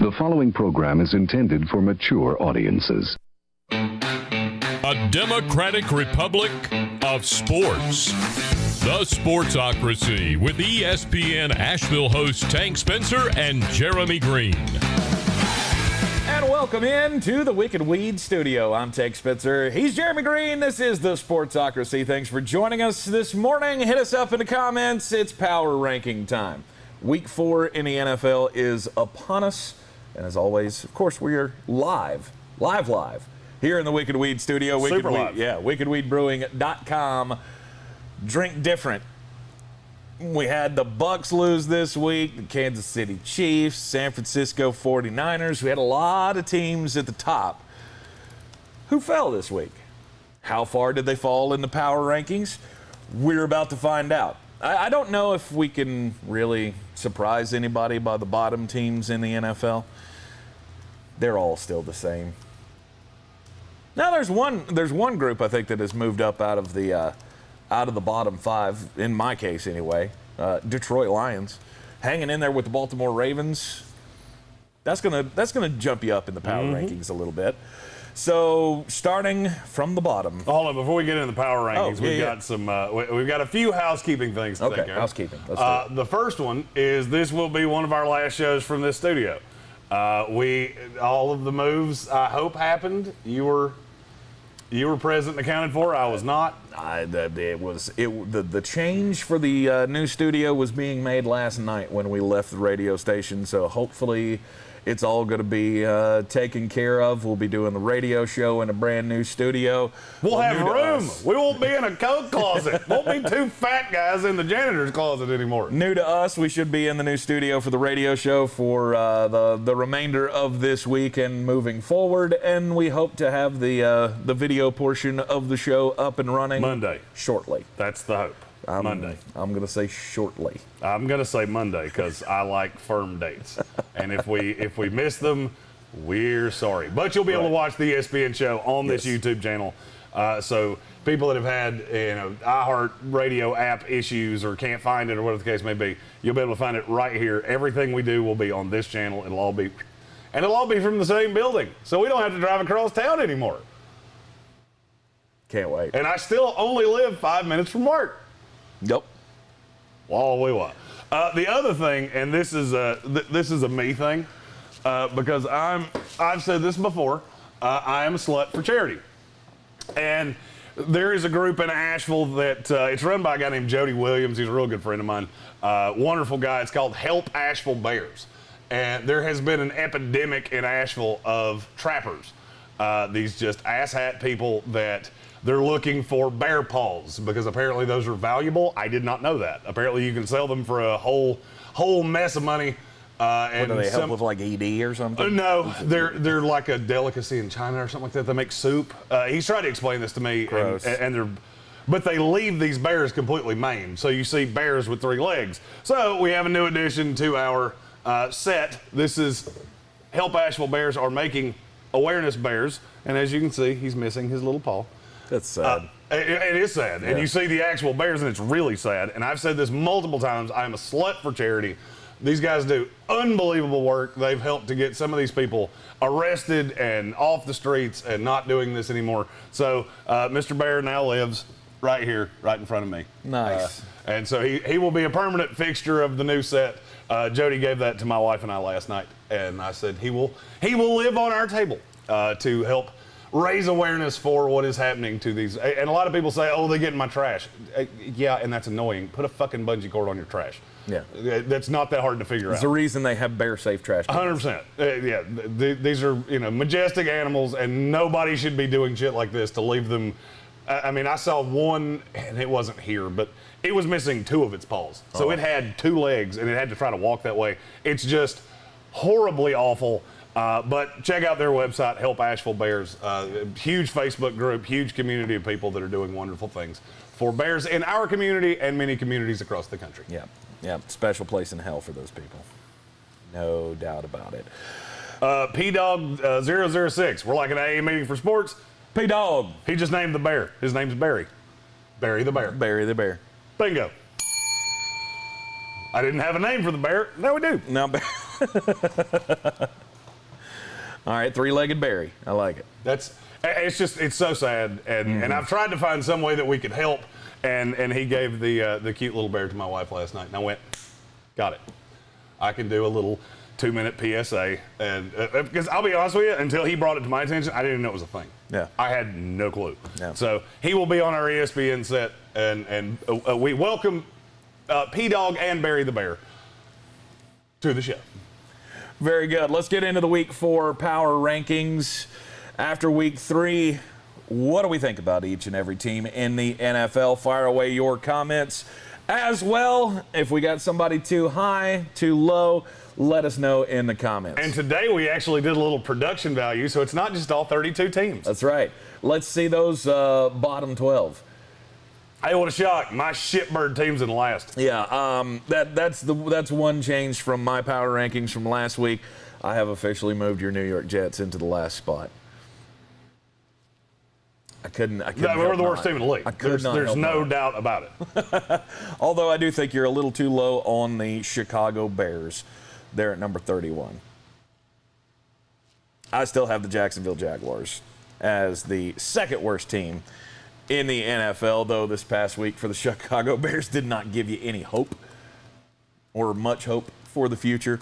The following program is intended for mature audiences. A democratic republic of sports. The Sportsocracy with ESPN Asheville hosts Tank Spencer and Jeremy Greene. And welcome in to the Wicked Weed Studio. I'm Tank Spencer. He's Jeremy Greene. This is the Sportsocracy. Thanks for joining us this morning. Hit us up in the comments. It's power ranking time. Week 4 in the NFL is upon us. And as always, of course, we are live here in the Wicked Weed Studio. Super live. Yeah, wickedweedbrewing.com. Drink different. We had the Bucs lose this week, the Kansas City Chiefs, San Francisco 49ers. We had a lot of teams at the top who fell this week. How far did they fall in the power rankings? We're about to find out. I don't know if we can really surprise anybody by the bottom teams in the NFL. They're all still the same. Now there's one group I think that has moved up out of the bottom 5, in my case anyway. Detroit Lions, hanging in there with the Baltimore Ravens. That's gonna jump you up in the power rankings a little bit. So starting from the bottom. Hold on, before we get into the power rankings, we've got a few housekeeping things to take care of. Housekeeping. Let's do it. The first one is this will be one of our last shows from this studio. All of the moves I hope happened. You were present and accounted for. I was not. The change for the new studio was being made last night when we left the radio station. So hopefully it's all going to be taken care of. We'll be doing the radio show in a brand new studio. We'll have room. We won't be in a coat closet. Won't be two fat guys in the janitor's closet anymore. New to us, we should be in the new studio for the radio show for the remainder of this week and moving forward. And we hope to have the video portion of the show up and running Monday. Shortly. That's the hope. Monday. I'm going to say shortly. I'm going to say Monday because I like firm dates. And if we miss them, we're sorry. But you'll be able to watch the ESPN show on this YouTube channel. So people that have had iHeart Radio app issues or can't find it or whatever the case may be, you'll be able to find it right here. Everything we do will be on this channel. It'll all be from the same building. So we don't have to drive across town anymore. Can't wait. And I still only live 5 minutes from work. Yep. The other thing, and this is a me thing, because I've said this before, I am a slut for charity. And there is a group in Asheville that it's run by a guy named Jody Williams. He's a real good friend of mine. Wonderful guy. It's called Help Asheville Bears. And there has been an epidemic in Asheville of trappers. These just asshat people that they're looking for bear paws because apparently those are valuable. I did not know that. Apparently you can sell them for a whole mess of money. And do they help with like ED or something? No, they're like a delicacy in China or something like that. They make soup. He's tried to explain this to me. Gross. But they leave these bears completely maimed. So you see bears with 3 legs. So we have a new addition to our set. This is Help Asheville Bears are making awareness bears. And as you can see, he's missing his little paw. That's sad. It is sad. And you see the actual bears, and it's really sad. And I've said this multiple times. I am a slut for charity. These guys do unbelievable work. They've helped to get some of these people arrested and off the streets and not doing this anymore. So Mr. Bear now lives right here, right in front of me. Nice. And so he will be a permanent fixture of the new set. Jody gave that to my wife and I last night. And I said he will live on our table to help raise awareness for what is happening to these. And a lot of people say, oh, they get in my trash. Yeah, and that's annoying. Put a fucking bungee cord on your trash. Yeah. That's not that hard to figure out. There's a reason they have bear safe trash. 100%. Yeah, these are majestic animals, and nobody should be doing shit like this to leave them. I mean, I saw one, and it wasn't here, but it was missing 2 of its paws. So it had 2 legs, and it had to try to walk that way. It's just horribly awful. But check out their website, Help Asheville Bears. Huge Facebook group, huge community of people that are doing wonderful things for bears in our community and many communities across the country. Yeah, special place in hell for those people. No doubt about it. P-Dog 006. We're like an AA meeting for sports. P-Dog. He just named the bear. His name's Barry. Barry the bear. Barry the bear. Bingo. I didn't have a name for the bear. Now we do. Now, All right, three-legged Barry. I like it. It's so sad, and I've tried to find some way that we could help, and he gave the cute little bear to my wife last night, and I went, got it. I can do a little 2-minute PSA, and because I'll be honest with you, until he brought it to my attention, I didn't even know it was a thing. Yeah, I had no clue. Yeah. So he will be on our ESPN set, and we welcome P-Dog and Barry the Bear to the show. Very good. Let's get into the Week 4 power rankings. After Week 3, what do we think about each and every team in the NFL? Fire away your comments as well. If we got somebody too high, too low, let us know in the comments. And today we actually did a little production value, so it's not just all 32 teams. That's right. Let's see those bottom 12. Hey, what a shock. My shitbird team's in last. Yeah, that's one change from my power rankings from last week. I have officially moved your New York Jets into the last spot. I couldn't. No, we're the worst team in the league. There's no doubt about it. Although I do think you're a little too low on the Chicago Bears. They're at number 31. I still have the Jacksonville Jaguars as the second worst team in the NFL, though this past week for the Chicago Bears did not give you any hope or much hope for the future.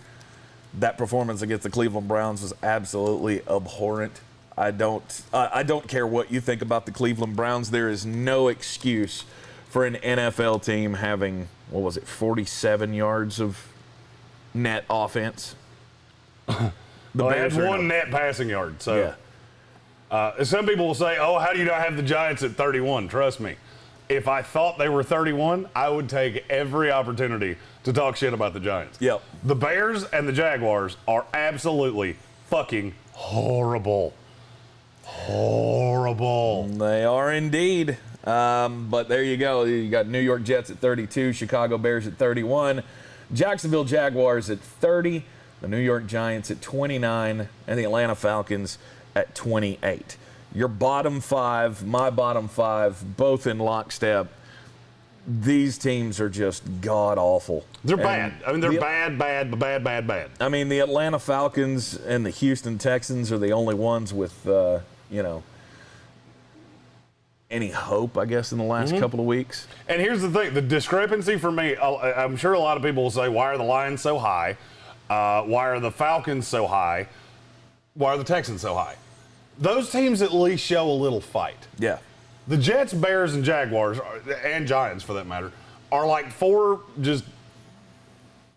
That performance against the Cleveland Browns was absolutely abhorrent. I don't care what you think about the Cleveland Browns. There is no excuse for an NFL team having, 47 yards of net offense. They had one net passing yard. So. Yeah. Some people will say, how do you not have the Giants at 31? Trust me. If I thought they were 31, I would take every opportunity to talk shit about the Giants. Yep. The Bears and the Jaguars are absolutely fucking horrible. Horrible. They are indeed. But there you go. You got New York Jets at 32, Chicago Bears at 31, Jacksonville Jaguars at 30, the New York Giants at 29, and the Atlanta Falcons at 28. Your bottom 5, my bottom 5, both in lockstep. These teams are just god-awful. They're bad. I mean, they're bad. I mean, the Atlanta Falcons and the Houston Texans are the only ones with, any hope, I guess, in the last couple of weeks. And here's the thing. The discrepancy for me, I'm sure a lot of people will say, why are the Lions so high? Why are the Falcons so high? Why are the Texans so high? Those teams at least show a little fight. Yeah. The Jets, Bears, and Jaguars, and Giants for that matter, are like 4 just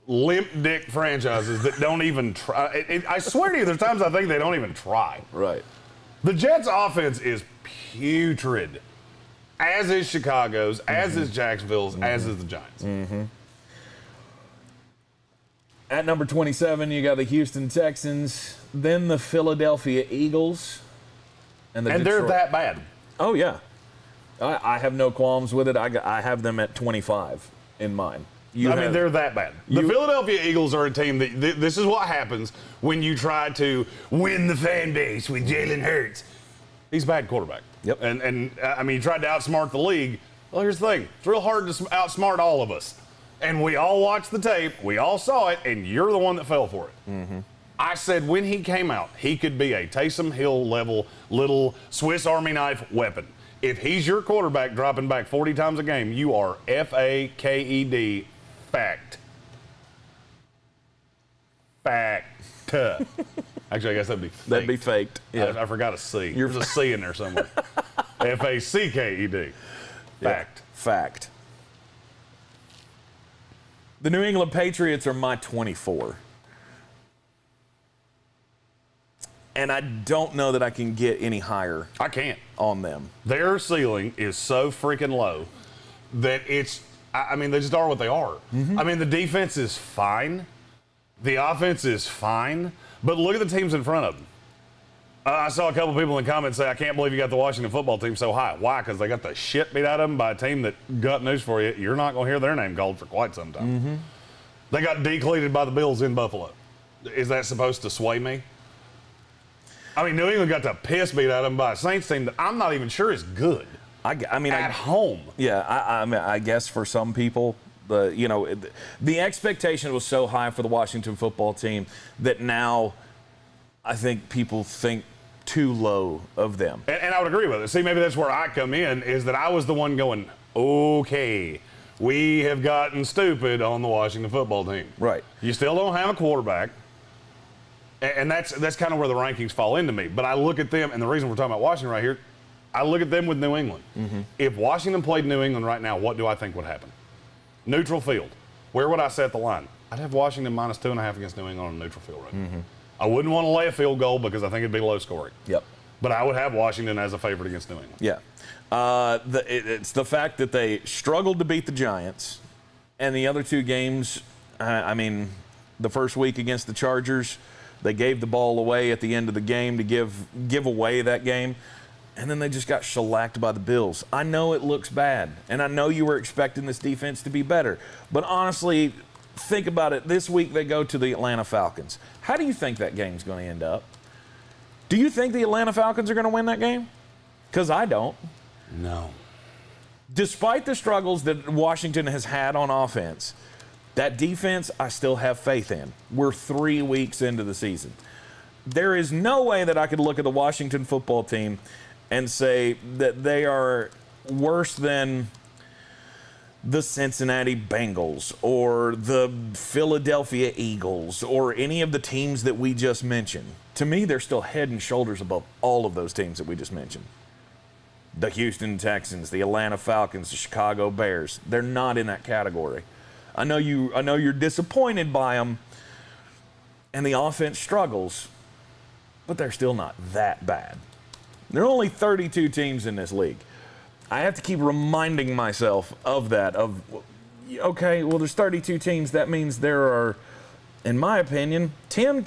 limp dick franchises that don't even try. I swear to you, there's times I think they don't even try. Right. The Jets' offense is putrid, as is Chicago's, as is Jacksonville's, as is the Giants. At number 27, you got the Houston Texans, then the Philadelphia Eagles, and they're that bad. Oh, yeah. I have no qualms with it. I have them at 25 in mine. They're that bad. The Philadelphia Eagles are a team that this is what happens when you try to win the fan base with Jalen Hurts. He's a bad quarterback. Yep. And he tried to outsmart the league. Well, here's the thing. It's real hard to outsmart all of us. And we all watched the tape. We all saw it, and you're the one that fell for it. I said when he came out, he could be a Taysom Hill level little Swiss Army knife weapon. If he's your quarterback dropping back 40 times a game, you are FAKED fact. Fact. Actually, I guess that'd be faked. That'd be faked. Yeah. I forgot a C. There's a C in there somewhere. FACKED. Fact. Yeah. Fact. The New England Patriots are my 24. And I don't know that I can get any higher. I can't. On them. Their ceiling is so freaking low that they just are what they are. I mean, the defense is fine. The offense is fine. But look at the teams in front of them. I saw a couple people in the comments say, I can't believe you got the Washington football team so high. Why? Because they got the shit beat out of them by a team that, got news for you, you're not going to hear their name called for quite some time. They got decleated by the Bills in Buffalo. Is that supposed to sway me? I mean, New England got the piss beat out of them by a Saints team that I'm not even sure is good. At home. Yeah, I guess for some people, the expectation was so high for the Washington football team that now I think people think too low of them. And I would agree with it. See, maybe that's where I come in, is that I was the one going, okay, we have gotten stupid on the Washington football team. Right. You still don't have a quarterback. And that's kind of where the rankings fall into me. But I look at them, and the reason we're talking about Washington right here, I look at them with New England. If Washington played New England right now, what do I think would happen? Neutral field. Where would I set the line? I'd have Washington minus 2.5 against New England on a neutral field right now. I wouldn't want to lay a field goal because I think it'd be low scoring. Yep. But I would have Washington as a favorite against New England. Yeah. It's the fact that they struggled to beat the Giants, and the other two games, the first week against the Chargers, they gave the ball away at the end of the game to give away that game, and then they just got shellacked by the Bills. I know it looks bad, and I know you were expecting this defense to be better, but honestly, think about it. This week they go to the Atlanta Falcons. How do you think that game's going to end up? Do you think the Atlanta Falcons are going to win that game? Because I don't. No. Despite the struggles that Washington has had on offense, that defense I still have faith in. We're 3 weeks into the season. There is no way that I could look at the Washington football team and say that they are worse than the Cincinnati Bengals or the Philadelphia Eagles or any of the teams that we just mentioned. To me, they're still head and shoulders above all of those teams that we just mentioned. The Houston Texans, the Atlanta Falcons, the Chicago Bears. They're not in that category. I know you're disappointed by them, and the offense struggles, but they're still not that bad. There are only 32 teams in this league. I have to keep reminding myself of that, okay, well, there's 32 teams. That means there are, in my opinion, 10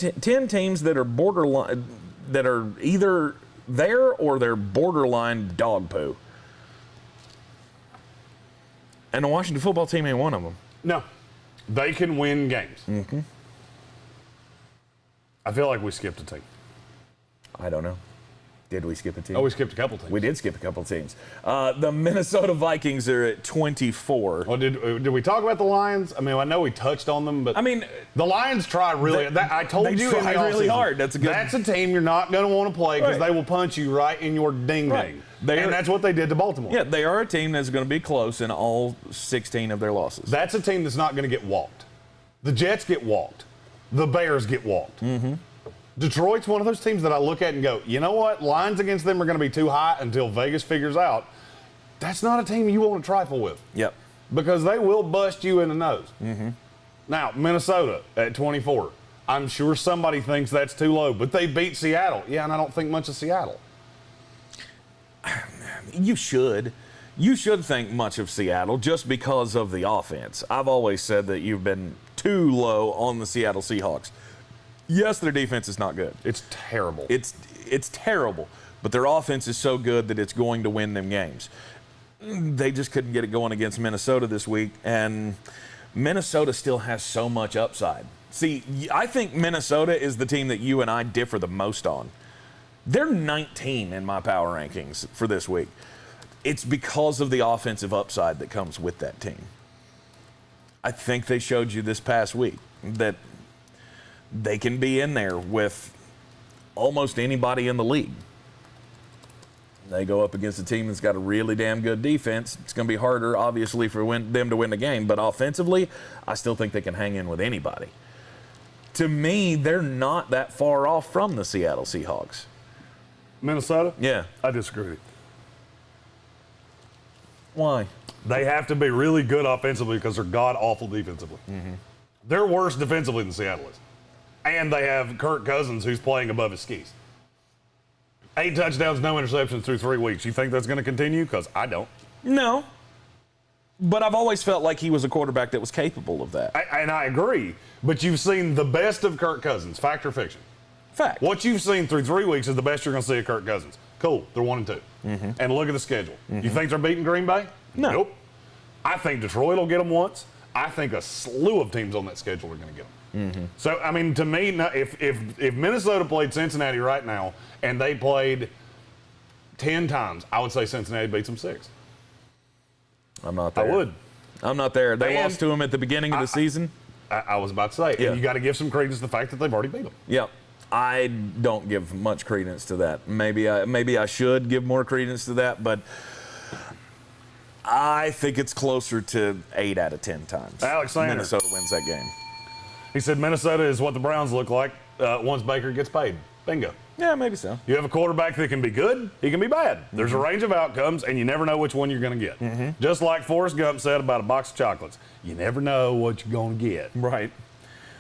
teams that are borderline, that are either there or they're borderline dog poo. And the Washington football team ain't one of them. No. They can win games. I feel like we skipped a team. I don't know. Did we skip a team? Oh, we skipped a couple teams. We did skip a couple teams. The Minnesota Vikings are at 24. Well, did we talk about the Lions? I know we touched on them, but the Lions try really. I told you try really hard. That's a team you're not going to want to play because they will punch you right in your ding ding. And that's what they did to Baltimore. Yeah, they are a team that's going to be close in all 16 of their losses. That's a team that's not going to get walked. The Jets get walked. The Bears get walked. Detroit's one of those teams that I look at and go, you know what? Lines against them are going to be too high until Vegas figures out that's not a team you want to trifle with. Yep. Because they will bust you in the nose. Now, Minnesota at 24. I'm sure somebody thinks that's too low, but they beat Seattle. Yeah, and I don't think much of Seattle. You should. You should think much of Seattle just because of the offense. I've always said that you've been too low on the Seattle Seahawks. Yes, their defense is not good. It's terrible. It's terrible, but their offense is so good that it's going to win them games. They just couldn't get it going against Minnesota this week, and Minnesota still has so much upside. See, I think Minnesota is the team that you and I differ the most on. They're 19 in my power rankings for this week. It's because of the offensive upside that comes with that team. I think they showed you this past week that they can be in there with almost anybody in the league. They go up against a team that's got a really damn good defense. It's going to be harder, obviously, for them to win the game. But offensively, I still think they can hang in with anybody. To me, they're not that far off from the Seattle Seahawks. Minnesota? Yeah. I disagree with you. Why? They have to be really good offensively because they're god-awful defensively. They're worse defensively than Seattle is. And they have Kirk Cousins, who's playing above his skis. 8 touchdowns, no interceptions through 3 weeks. You think that's going to continue? Because I don't. No. But I've always felt like he was a quarterback that was capable of that. And I agree. But you've seen the best of Kirk Cousins. Fact or fiction? Fact. What you've seen through 3 weeks is the best you're going to see of Kirk Cousins. Cool. They're 1-2. And look at the schedule. You think they're beating Green Bay? No. Nope. I think Detroit will get them once. I think a slew of teams on that schedule are going to get them. So, to me, if Minnesota played Cincinnati right now and they played 10 times, I would say Cincinnati beats them 6. I'm not there. I would. I'm not there. They lost to them at the beginning of the season. I was about to say, and you got to give some credence to the fact that they've already beat them. Yep. I don't give much credence to that. Maybe I should give more credence to that, but I think it's closer to 8 out of 10 times. Alexander. Minnesota wins that game. He said Minnesota is what the Browns look like once Baker gets paid. Bingo. Yeah, maybe so. You have a quarterback that can be good, he can be bad. There's a range of outcomes, and you never know which one you're going to get. Just like Forrest Gump said about a box of chocolates, you never know what you're going to get. Right.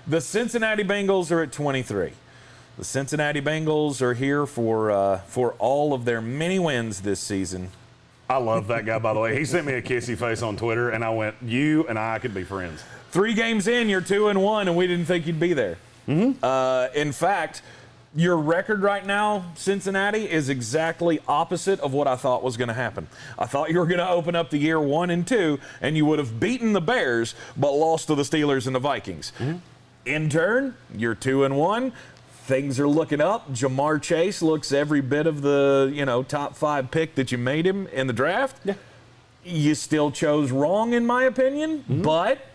The Cincinnati Bengals are at 23. The Cincinnati Bengals are here for all of their many wins this season. I love that guy, by the way. He sent me a kissy face on Twitter, and I went, you and I could be friends. 3 games in, you're 2-1, and we didn't think you'd be there. In fact, your record right now, Cincinnati, is exactly opposite of what I thought was going to happen. I thought you were going to open up the year 1-2, and you would have beaten the Bears, but lost to the Steelers and the Vikings. In turn, you're 2-1. Things are looking up. Jamar Chase looks every bit of the top 5 pick that you made him in the draft. Yeah. You still chose wrong, in my opinion, but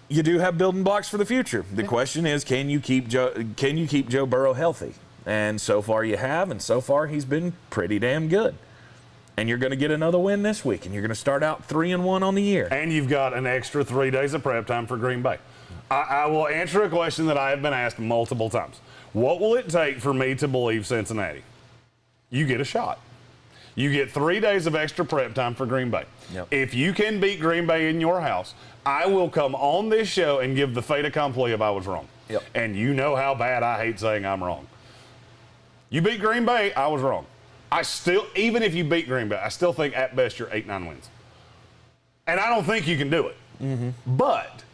you do have building blocks for the future. The question is, can you keep Joe Burrow healthy? And so far you have, and so far he's been pretty damn good. And you're going to get another win this week, and you're going to start out 3-1 on the year. And you've got an extra 3 days of prep time for Green Bay. I will answer a question that I have been asked multiple times. What will it take for me to believe Cincinnati? You get a shot. You get 3 days of extra prep time for Green Bay. Yep. If you can beat Green Bay in your house, I will come on this show and give the fait accompli if I was wrong. Yep. And you know how bad I hate saying I'm wrong. You beat Green Bay, I was wrong. Even if you beat Green Bay, I still think at best you're 8-9 wins. And I don't think you can do it. But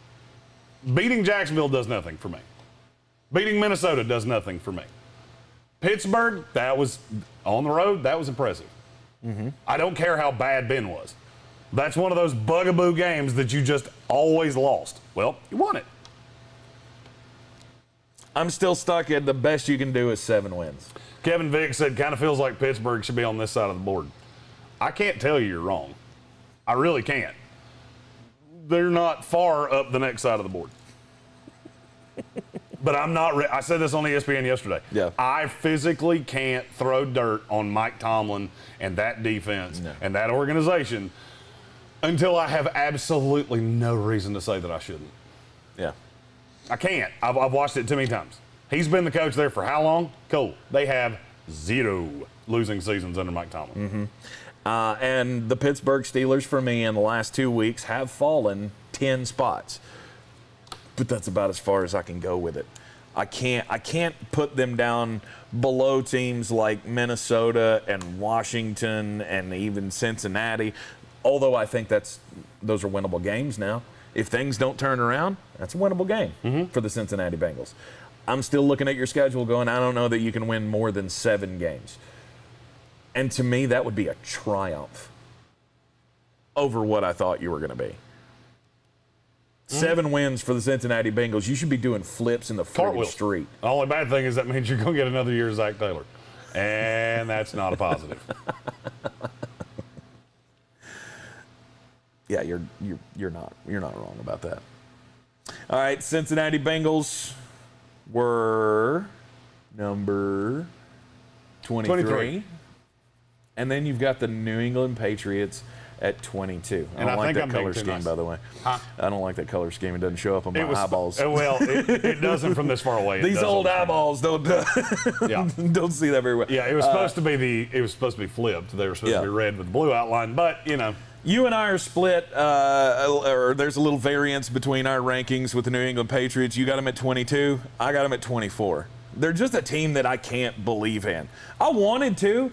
beating Jacksonville does nothing for me. Beating Minnesota does nothing for me. Pittsburgh, that was on the road, that was impressive. I don't care how bad Ben was. That's one of those bugaboo games that you just always lost. Well, you won it. I'm still stuck at the best you can do is 7 wins. Kevin Vick said, kind of feels like Pittsburgh should be on this side of the board. I can't tell you you're wrong. I really can't. They're not far up the next side of the board. But I'm not I said this on ESPN yesterday. Yeah. I physically can't throw dirt on Mike Tomlin and that defense and that organization until I have absolutely no reason to say that I shouldn't. Yeah. I can't. I've watched it too many times. He's been the coach there for how long? Cool. They have 0 losing seasons under Mike Tomlin. And the Pittsburgh Steelers, for me, in the last 2 weeks have fallen 10 spots. But that's about as far as I can go with it. I can't put them down below teams like Minnesota and Washington and even Cincinnati, although I think those are winnable games now. If things don't turn around, that's a winnable game for the Cincinnati Bengals. I'm still looking at your schedule going, I don't know that you can win more than 7 games. And to me, that would be a triumph over what I thought you were going to be. 7 wins for the Cincinnati Bengals. You should be doing flips in the freaking street. The only bad thing is that means you're going to get another year of Zach Taylor. And that's not a positive. Yeah, you're not wrong about that. All right, Cincinnati Bengals were number 23. And then you've got the New England Patriots at 22. I don't like that color scheme, by the way. I don't like that color scheme. It doesn't show up on my eyeballs. Well, it doesn't from this far away. These old eyeballs don't see that very well. Yeah, it was supposed to be flipped. They were supposed to be red with blue outline, but You and I are split, or there's a little variance between our rankings with the New England Patriots. You got them at 22. I got them at 24. They're just a team that I can't believe in. I wanted to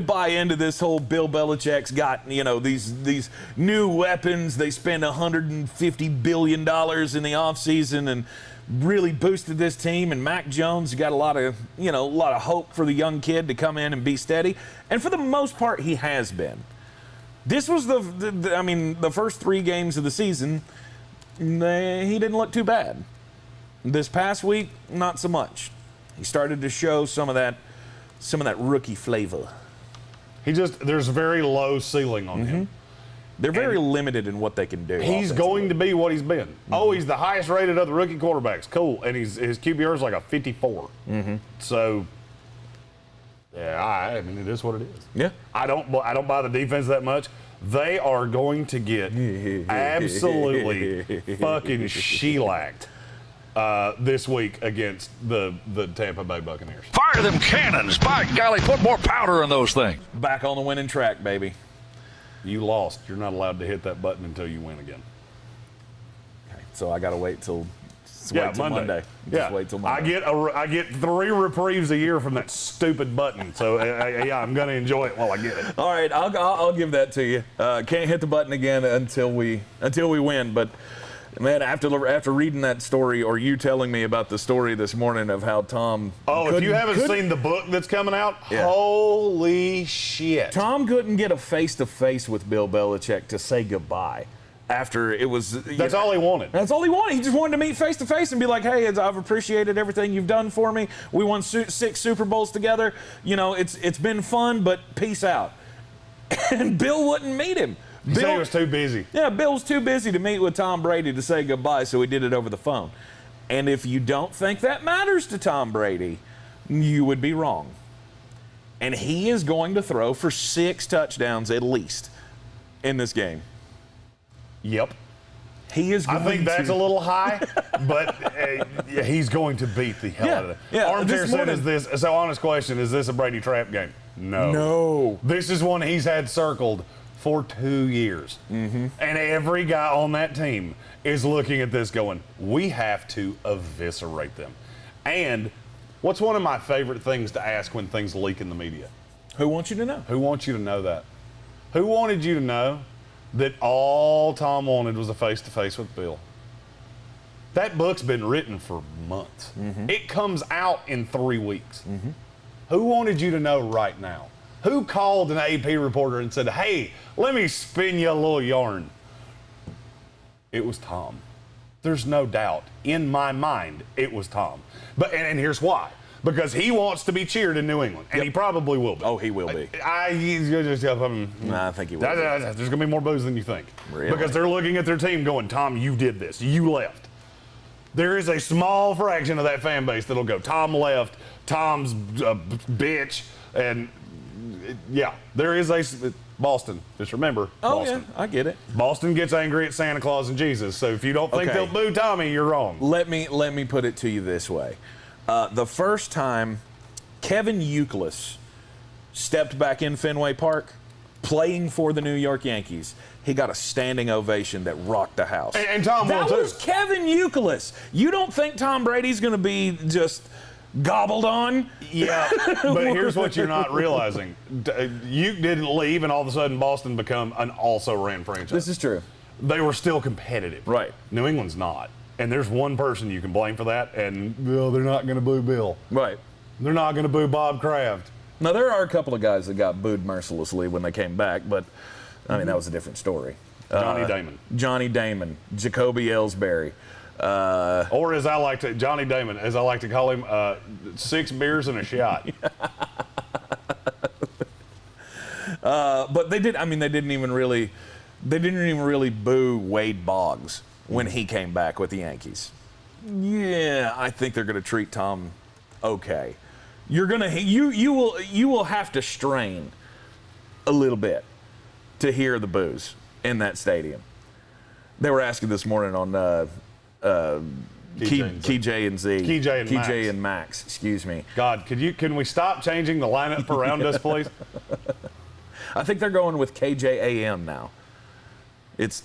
buy into this whole Bill Belichick's got, these new weapons. They spend $150 billion in the offseason and really boosted this team. And Mac Jones got a lot of hope for the young kid to come in and be steady. And for the most part, he has been. This was the first 3 games of the season, he didn't look too bad. This past week, not so much. He started to show some of that rookie flavor. There's a very low ceiling on him. They're very limited in what they can do. He's going to be what he's been. Oh, he's the highest rated of the rookie quarterbacks. Cool. And his QBR is like a 54. So, yeah, I mean, it is what it is. Yeah. I don't buy the defense that much. They are going to get absolutely fucking shellacked this week against the Tampa Bay Buccaneers. Fire them cannons. By golly, put more powder in those things. Back on the winning track, baby. You lost. You're not allowed to hit that button until you win again. Okay, so I got to wait till Monday. Just wait till Monday. I get 3 reprieves a year from that stupid button. So yeah, I'm going to enjoy it while I get it. All right, I'll give that to you. Can't hit the button again until we win. But man, after reading that story, or you telling me about the story this morning of how Tom. Oh, if you haven't seen the book that's coming out, holy shit! Tom couldn't get a face-to-face with Bill Belichick to say goodbye. After it was. That's all he wanted. That's all he wanted. He just wanted to meet face to face and be like, hey, I've appreciated everything you've done for me. We won 6 Super Bowls together. You know, it's been fun, but peace out. And Bill wouldn't meet him. He said he was too busy. Yeah, Bill was too busy to meet with Tom Brady to say goodbye, so he did it over the phone. And if you don't think that matters to Tom Brady, you would be wrong. And he is going to throw for 6 touchdowns at least in this game. Yep. He is going I think that's a little high, but he's going to beat the hell out of it. Yeah, Armchair said, is this, so honest question, is this a Brady trap game? No. No. This is one he's had circled for 2 years. And every guy on that team is looking at this going, we have to eviscerate them. And what's one of my favorite things to ask when things leak in the media? Who wants you to know? Who wants you to know that? Who wanted you to know that all Tom wanted was a face-to-face with Bill? That book's been written for months. It comes out in 3 weeks. Who wanted you to know right now? Who called an AP reporter and said, hey, let me spin you a little yarn? It was Tom. There's no doubt. In my mind, it was Tom. And here's why. Because he wants to be cheered in New England, and he probably will be. Oh, he will be. I think he will be. There's going to be more boos than you think. Really? Because they're looking at their team going, Tom, you did this. You left. There is a small fraction of that fan base that'll go, Tom left, Tom's a bitch, and yeah, there is a Boston. Just remember, Boston. Yeah, I get it. Boston gets angry at Santa Claus and Jesus, so if you don't think they'll boo Tommy, you're wrong. Let me put it to you this way. The first time Kevin Youkilis stepped back in Fenway Park playing for the New York Yankees, he got a standing ovation that rocked the house. And Tom will too. That was Kevin Youkilis. You don't think Tom Brady's going to be just gobbled on? Yeah, but here's what you're not realizing. You didn't leave, and all of a sudden Boston become an also-ran franchise. This is true. They were still competitive. Right. New England's not. And there's one person you can blame for that, and well, they're not going to boo Bill. Right. They're not going to boo Bob Kraft. Now, there are a couple of guys that got booed mercilessly when they came back, but, I mean, that was a different story. Johnny Damon, Jacoby Ellsbury. Or as I like to, Johnny Damon, as I like to call him, 6 beers and a shot. But they didn't even really boo Wade Boggs when he came back with the Yankees. Yeah, I think they're going to treat Tom okay. You will have to strain a little bit to hear the boos in that stadium. They were asking this morning on KJ and Max. Excuse me. God, can we stop changing the lineup around us, please? I think they're going with KJAM now. It's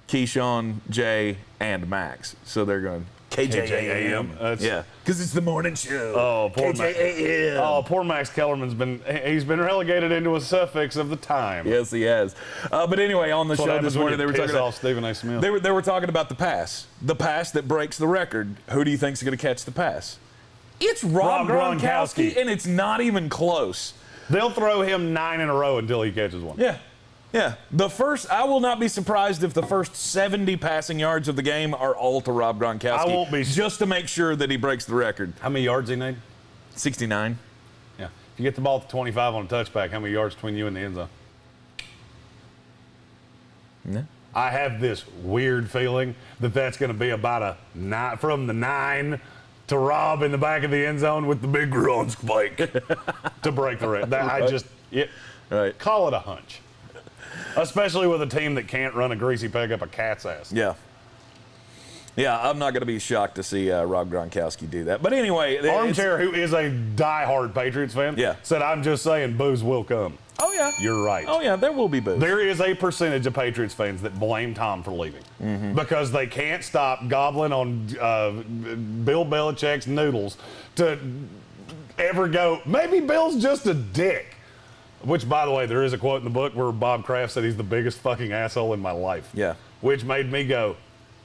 Keyshawn, Jay, and Max. So they're going KJAM. Yeah, because it's the morning show. Oh, poor KJAM. Max. Oh, poor Max Kellerman's been relegated into a suffix of the time. Yes, he has. But anyway, on the show this morning, they were talking about Stephen A. Smith. They were talking about the pass that breaks the record. Who do you think's going to catch the pass? It's Rob Gronkowski, and it's not even close. They'll throw him 9 in a row until he catches one. Yeah. Yeah, I will not be surprised if the first 70 passing yards of the game are all to Rob Gronkowski. I won't be. Just to make sure that he breaks the record. How many yards he need? 69. Yeah. If you get the ball to 25 on a touchback, how many yards between you and the end zone? Yeah. I have this weird feeling that that's going to be about a 9 from the 9 to Rob in the back of the end zone with the big run spike to break the record. Right. Call it a hunch. Especially with a team that can't run a greasy peg up a cat's ass. Yeah. Yeah, I'm not going to be shocked to see Rob Gronkowski do that. But anyway. Armchair, who is a diehard Patriots fan, said, I'm just saying boos will come. Oh, yeah. You're right. Oh, yeah, there will be boos. There is a percentage of Patriots fans that blame Tom for leaving because they can't stop gobbling on Bill Belichick's noodles to ever go, maybe Bill's just a dick. Which, by the way, there is a quote in the book where Bob Kraft said he's the biggest fucking asshole in my life. Yeah. Which made me go,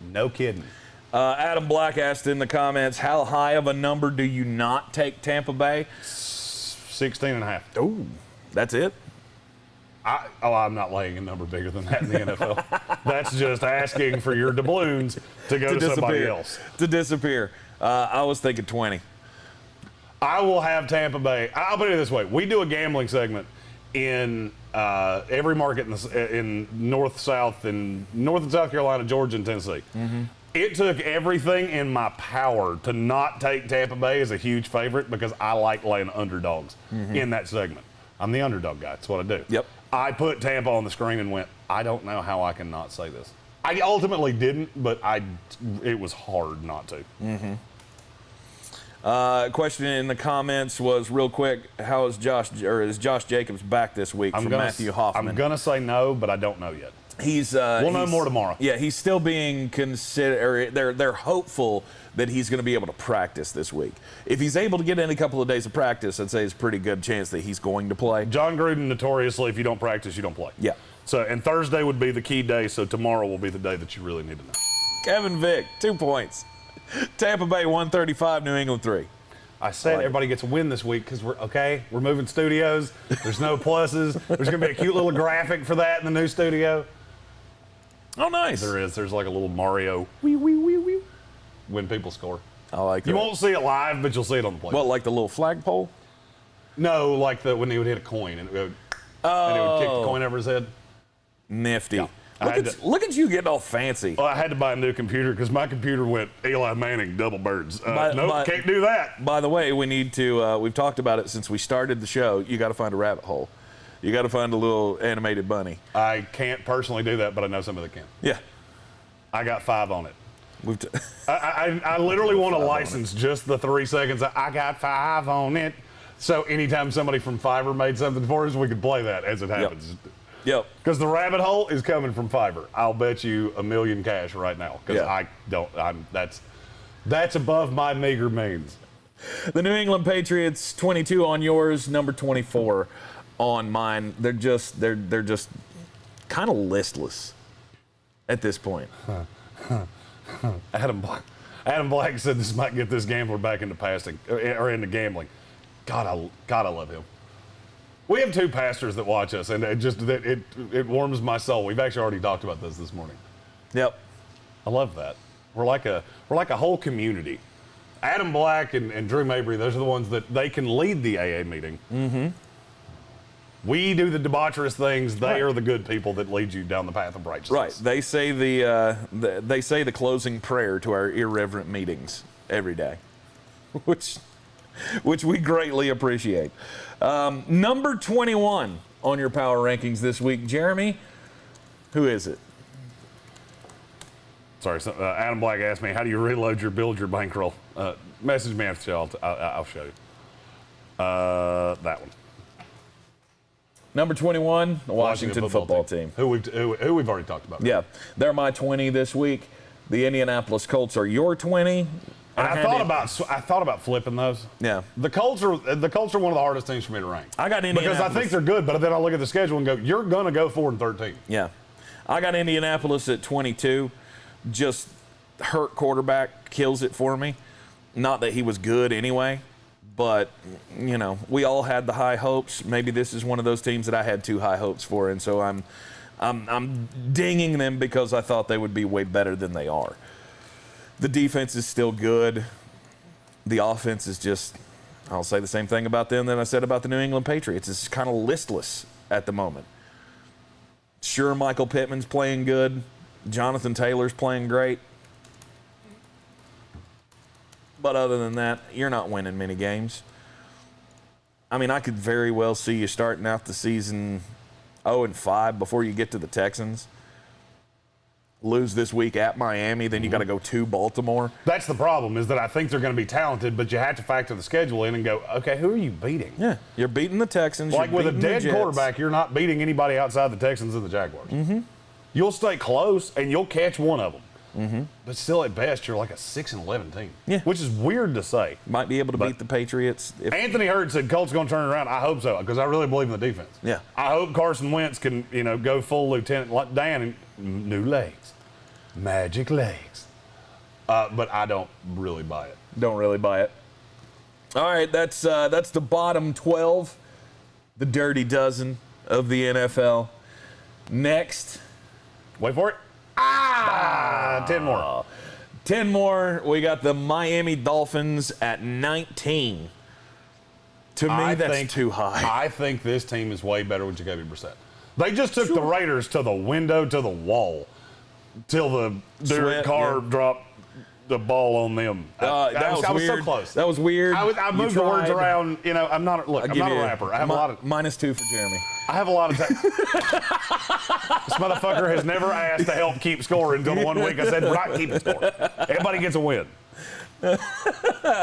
no kidding. Adam Black asked in the comments, how high of a number do you not take Tampa Bay? 16.5. Oh, that's it? I'm not laying a number bigger than that in the NFL. That's just asking for your doubloons to go to somebody else. To disappear. I was thinking 20. I will have Tampa Bay. I'll put it this way. We do a gambling segment in every market in North, South, and South Carolina, Georgia, and Tennessee. It took everything in my power to not take Tampa Bay as a huge favorite because I like laying underdogs in that segment. I'm the underdog guy. That's what I do. Yep. I put Tampa on the screen and went, I don't know how I can not say this. I ultimately didn't, but it was hard not to. Question in the comments was real quick. How is is Josh Jacobs back this week from Matthew Hoffman? I'm gonna say no, but I don't know yet. We'll know more tomorrow. Yeah, he's still being considered. They're hopeful that he's going to be able to practice this week. If he's able to get in a couple of days of practice, I'd say it's a pretty good chance that he's going to play. John Gruden notoriously, if you don't practice, you don't play. Yeah. So, and Thursday would be the key day. So tomorrow will be the day that you really need to know. Kevin Vick, 2 points. Tampa Bay 135, New England 3. I said everybody gets a win this week because we're moving studios. There's no pluses. There's going to be a cute little graphic for that in the new studio. Oh, nice. There is. There's like a little Mario wee, wee, wee, wee, when people score. I like that. You won't see it live, but you'll see it on the play. What, like the little flagpole? No, like when he would hit a coin and it would kick the coin over his head. Nifty. Yeah. Look at you getting all fancy. Well, I had to buy a new computer because my computer went Eli Manning double birds. Can't do that. By the way, we need to. We've talked about it since we started the show. You got to find a rabbit hole. You got to find a little animated bunny. I can't personally do that, but I know somebody that can. Yeah. I got 5 on it. I literally want to license just the 3 seconds. I got 5 on it. So anytime somebody from Fiverr made something for us, we could play that as it happens. Yep. Because the rabbit hole is coming from Fiverr. I'll bet you $1 million cash right now. Because that's above my meager means. The New England Patriots, 22 on yours, number 24 on mine. They're just kind of listless at this point. Adam Black said this might get this gambler back into passing or into gambling. God, I love him. We have 2 pastors that watch us, and it warms my soul. We've actually already talked about this morning. Yep. I love that. We're like a whole community. Adam Black and Drew Mabry, those are the ones that they can lead the AA meeting. Mm-hmm. We do the debaucherous things. They are the good people that lead you down the path of righteousness. Right. They say the closing prayer to our irreverent meetings every day, which we greatly appreciate. Number 21 on your power rankings this week, Jeremy. Who is it? Sorry, Adam Black asked me, how do you reload build your bankroll? Message me after the show. I'll show you. That one. Number 21, the Washington football team. Who we've already talked about. Yeah, they're my 20 this week. The Indianapolis Colts are your 20. I thought about flipping those. Yeah. The Colts are one of the hardest teams for me to rank. I got Indianapolis. Because I think they're good, but then I look at the schedule and go, you're going to go 4-13. Yeah. I got Indianapolis at 22. Just hurt quarterback kills it for me. Not that he was good anyway, but, we all had the high hopes. Maybe this is one of those teams that I had too high hopes for, and so I'm dinging them because I thought they would be way better than they are. The defense is still good. The offense is just, I'll say the same thing about them that I said about the New England Patriots. It's kind of listless at the moment. Sure, Michael Pittman's playing good. Jonathan Taylor's playing great. But other than that, you're not winning many games. I mean, I could very well see you starting out the season 0-5 before you get to the Texans. Lose this week at Miami, then you got to go to Baltimore. That's the problem, is that I think they're going to be talented, but you have to factor the schedule in and go, okay, who are you beating? Yeah, you're beating the Texans. Like with a dead quarterback, you're not beating anybody outside the Texans and the Jaguars. Mm-hmm. You'll stay close, and you'll catch one of them. Mm-hmm. But still, at best, you're like a 6-11 team. Yeah. Which is weird to say. Might be able to beat the Patriots. Anthony Hurd said Colts going to turn it around. I hope so, because I really believe in the defense. Yeah. I hope Carson Wentz can, go full Lieutenant Dan and new legs. Magic legs. But I don't really buy it. Don't really buy it. All right, that's the bottom 12, the dirty dozen of the NFL. Next. Wait for it. 10 more. 10 more. We got the Miami Dolphins at 19. To me, that's too high. I think this team is way better with Jacoby Brissett. They just took the Raiders to the window, to the wall, till the Derek Carr dropped the ball on them. I was so close. That was weird. I moved the words around. I'm not a rapper. I have a lot of -2 for Jeremy. I have a lot of time. This motherfucker has never asked to help keep score until the 1 week I said we're not keeping score. Everybody gets a win.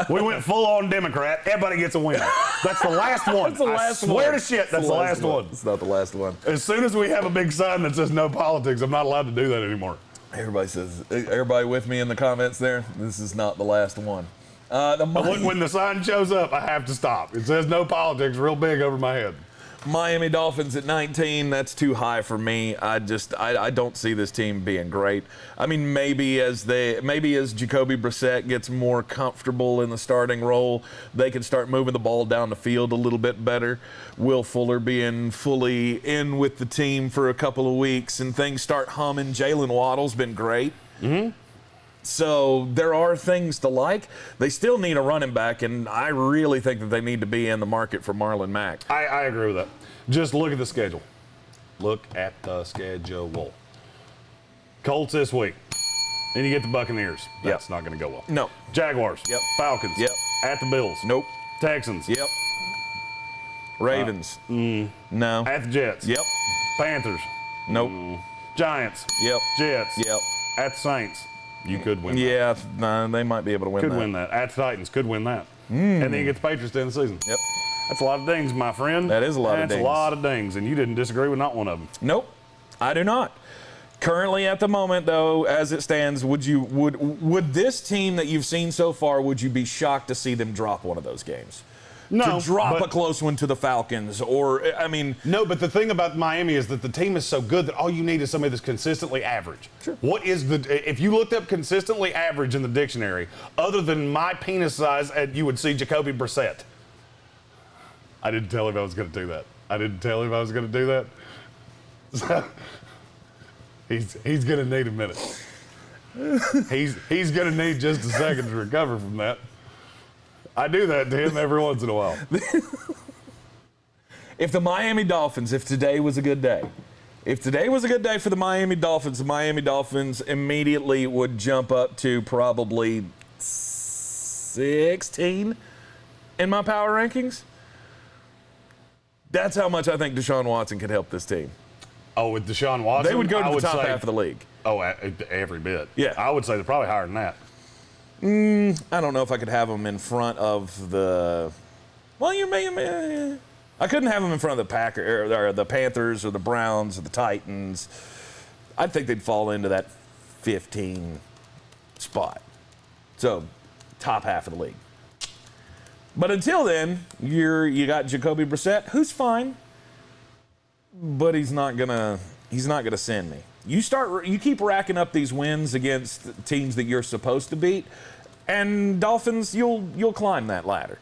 We went full on Democrat. Everybody gets a win. That's the last one. That's the last one. I swear to shit, that's the last one. It's not the last one. As soon as we have a big sign that says no politics, I'm not allowed to do that anymore. Everybody with me in the comments there? This is not the last one. When the sign shows up, I have to stop. It says no politics real big over my head. Miami Dolphins at 19, that's too high for me. I don't see this team being great. I mean, maybe as Jacoby Brissett gets more comfortable in the starting role, they can start moving the ball down the field a little bit better. Will Fuller being fully in with the team for a couple of weeks and things start humming. Jalen Waddle's been great. Mm-hmm. So there are things to like. They still need a running back, and I really think that they need to be in the market for Marlon Mack. I agree with that. Just look at the schedule. Look at the schedule. Colts this week. Then you get the Buccaneers. That's not going to go well. No. Jaguars. Yep. Falcons. Yep. At the Bills. Nope. Texans. Yep. Ravens. No. At the Jets. Yep. Panthers. Nope. Giants. Yep. Jets. Yep. At the Saints. You could win that. Yeah, no, they might be able to win that. Could win that. At the Titans. Could win that. And then you get the Patriots to end the season. Yep. That's a lot of dings, my friend. That is a lot of dings. That's a lot of dings, and you didn't disagree with not one of them. Nope, I do not. Currently, at the moment, though, as it stands, would this team that you've seen so far, would you be shocked to see them drop one of those games? No. To drop a close one to the Falcons, or, I mean... No, but the thing about Miami is that the team is so good that all you need is somebody that's consistently average. Sure. If you looked up consistently average in the dictionary, other than my penis size, you would see Jacoby Brissett. I didn't tell him I was going to do that. So, he's going to need a minute. He's going to need just a second to recover from that. I do that to him every once in a while. If the Miami Dolphins, if today was a good day for the Miami Dolphins immediately would jump up to probably 16 in my power rankings. That's how much I think Deshaun Watson could help this team. Oh, with Deshaun Watson? They would go to the top half of the league. Oh, every bit. Yeah. I would say they're probably higher than that. I don't know if I could have them in front of the. Well, I couldn't have them in front of the Packers or the Panthers or the Browns or the Titans. I think they'd fall into that 15 spot. So, top half of the league. But until then, you got Jacoby Brissett, who's fine, but he's not gonna send me. You keep racking up these wins against teams that you're supposed to beat, and Dolphins, you'll climb that ladder.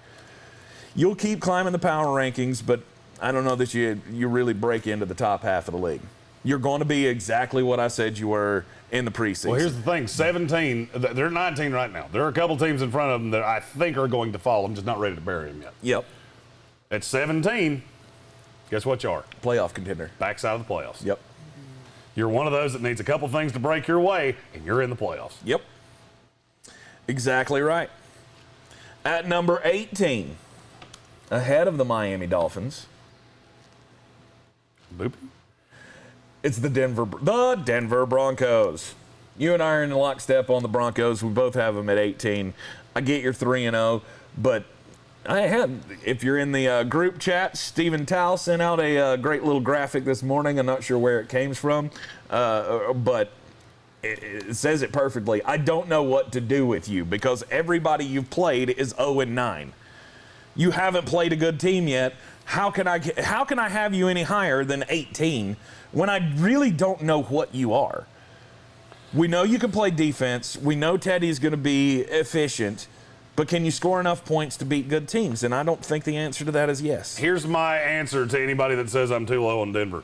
You'll keep climbing the power rankings, but I don't know that you really break into the top half of the league. You're going to be exactly what I said you were in the preseason. Well, here's the thing. 17, they're 19 right now. There are a couple teams in front of them that I think are going to fall. I'm just not ready to bury them yet. Yep. At 17, guess what you are? Playoff contender. Backside of the playoffs. Yep. You're one of those that needs a couple things to break your way, and you're in the playoffs. Yep. Exactly right. At number 18, ahead of the Miami Dolphins, Boop. it's the Denver Broncos. You and I are in lockstep on the Broncos. We both have them at 18. I get your 3-0, but if you're in the group chat, Stephen Towle sent out a great little graphic this morning. I'm not sure where it came from, but it says it perfectly. I don't know what to do with you because everybody you've played is 0-9. You haven't played a good team yet. How can I have you any higher than 18 when I really don't know what you are? We know you can play defense. We know Teddy's going to be efficient. But can you score enough points to beat good teams? And I don't think the answer to that is yes. Here's my answer to anybody that says I'm too low on Denver.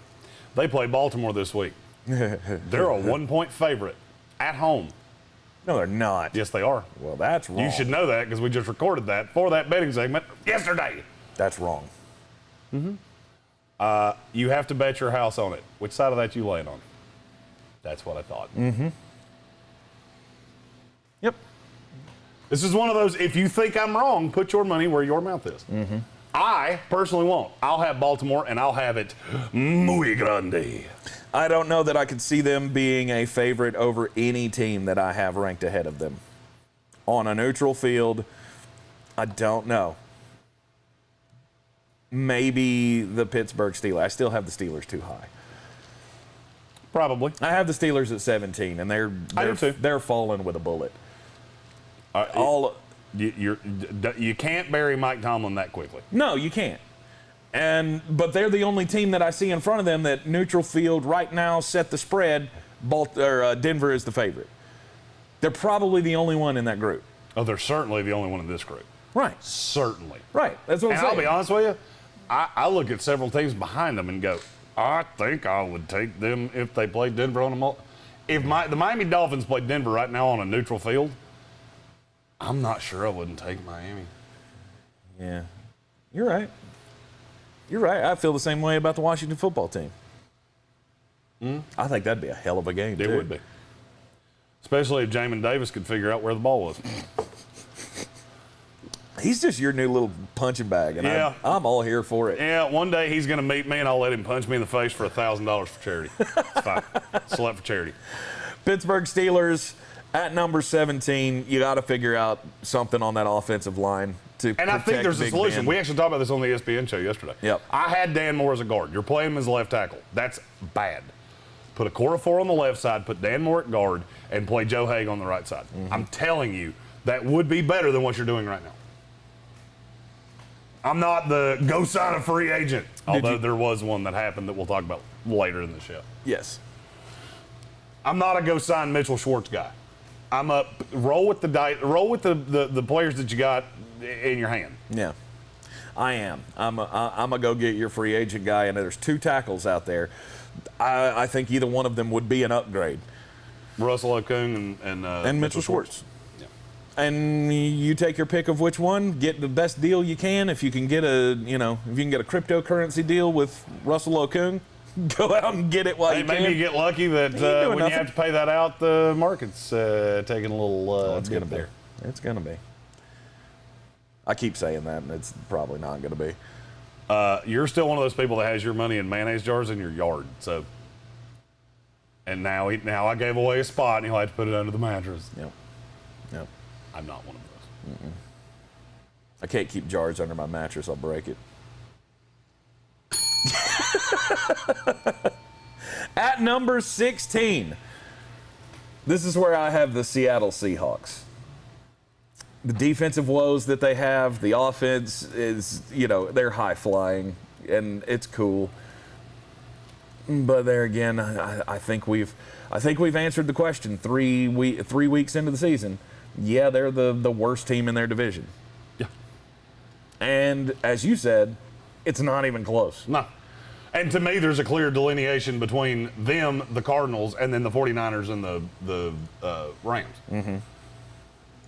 They play Baltimore this week. They're a 1-point favorite at home. No, they're not. Yes, they are. Well, that's wrong. You should know that because we just recorded that for that betting segment yesterday. That's wrong. You have to bet your house on it. Which side of that you laying on? That's what I thought. Yep. This is one of those, if you think I'm wrong, put your money where your mouth is. I personally won't. I'll have Baltimore, and I'll have it muy grande. I don't know that I could see them being a favorite over any team that I have ranked ahead of them. On a neutral field, I don't know. Maybe the Pittsburgh Steelers. I still have the Steelers too high. Probably. I have the Steelers at 17, and they're falling with a bullet. You can't bury Mike Tomlin that quickly. No, you can't. But they're the only team that I see in front of them that neutral field right now set the spread. Denver is the favorite. They're probably the only one in that group. Oh, they're certainly the only one in this group. Right. Certainly. Right. That's what I'm saying. I'll be honest with you. I look at several teams behind them and go, I think I would take them if they played Denver on a If the Miami Dolphins played Denver right now on a neutral field, I'm not sure I wouldn't take Miami. Yeah. You're right. You're right. I feel the same way about the Washington football team. I think that'd be a hell of a game, It would be. Especially if Jamin Davis could figure out where the ball was. He's just your new little punching bag, and Yeah. I'm all here for it. Yeah, one day he's going to meet me, and I'll let him punch me in the face for $1,000 for charity. It's fine. Select for charity. Pittsburgh Steelers at number 17. You got to figure out something on that offensive line to And I think there's a Big solution. Ben. We actually talked about this on the ESPN show yesterday. Yep. I had Dan Moore as a guard. You're playing him as a left tackle. That's bad. Put a core of 4 on the left side, put Dan Moore at guard, and play Joe Haig on the right side. I'm telling you, that would be better than what you're doing right now. I'm not the go sign a free agent, although there was one that happened that we'll talk about later in the show. Yes. I'm not a go sign Mitchell Schwartz guy. I'm a roll with the players that you got in your hand. Yeah, I am. I'm a go get your free agent guy, and there's 2 tackles out there. I think either one of them would be an upgrade. Russell Okung and Mitchell Schwartz. And you take your pick of which one, get the best deal you can. If you can get a cryptocurrency deal with Russell Okung, go out and get it while you can. Maybe you get lucky that when you have to pay that out, the market's taking a little it's gonna there. be. It's going to be. I keep saying that, and it's probably not going to be. You're still one of those people that has your money in mayonnaise jars in your yard. So, and now I gave away a spot, and he'll have to put it under the mattress. Yep. I'm not one of those. I can't keep jars under my mattress. I'll break it. At number 16, this is where I have the Seattle Seahawks. The defensive woes that they have, the offense is, they're high flying, and it's cool. But there again, I think we've answered the question 3 weeks into the season. Yeah, they're the worst team in their division. Yeah. And as you said, it's not even close. No. And to me, there's a clear delineation between them, the Cardinals, and then the 49ers and the Rams.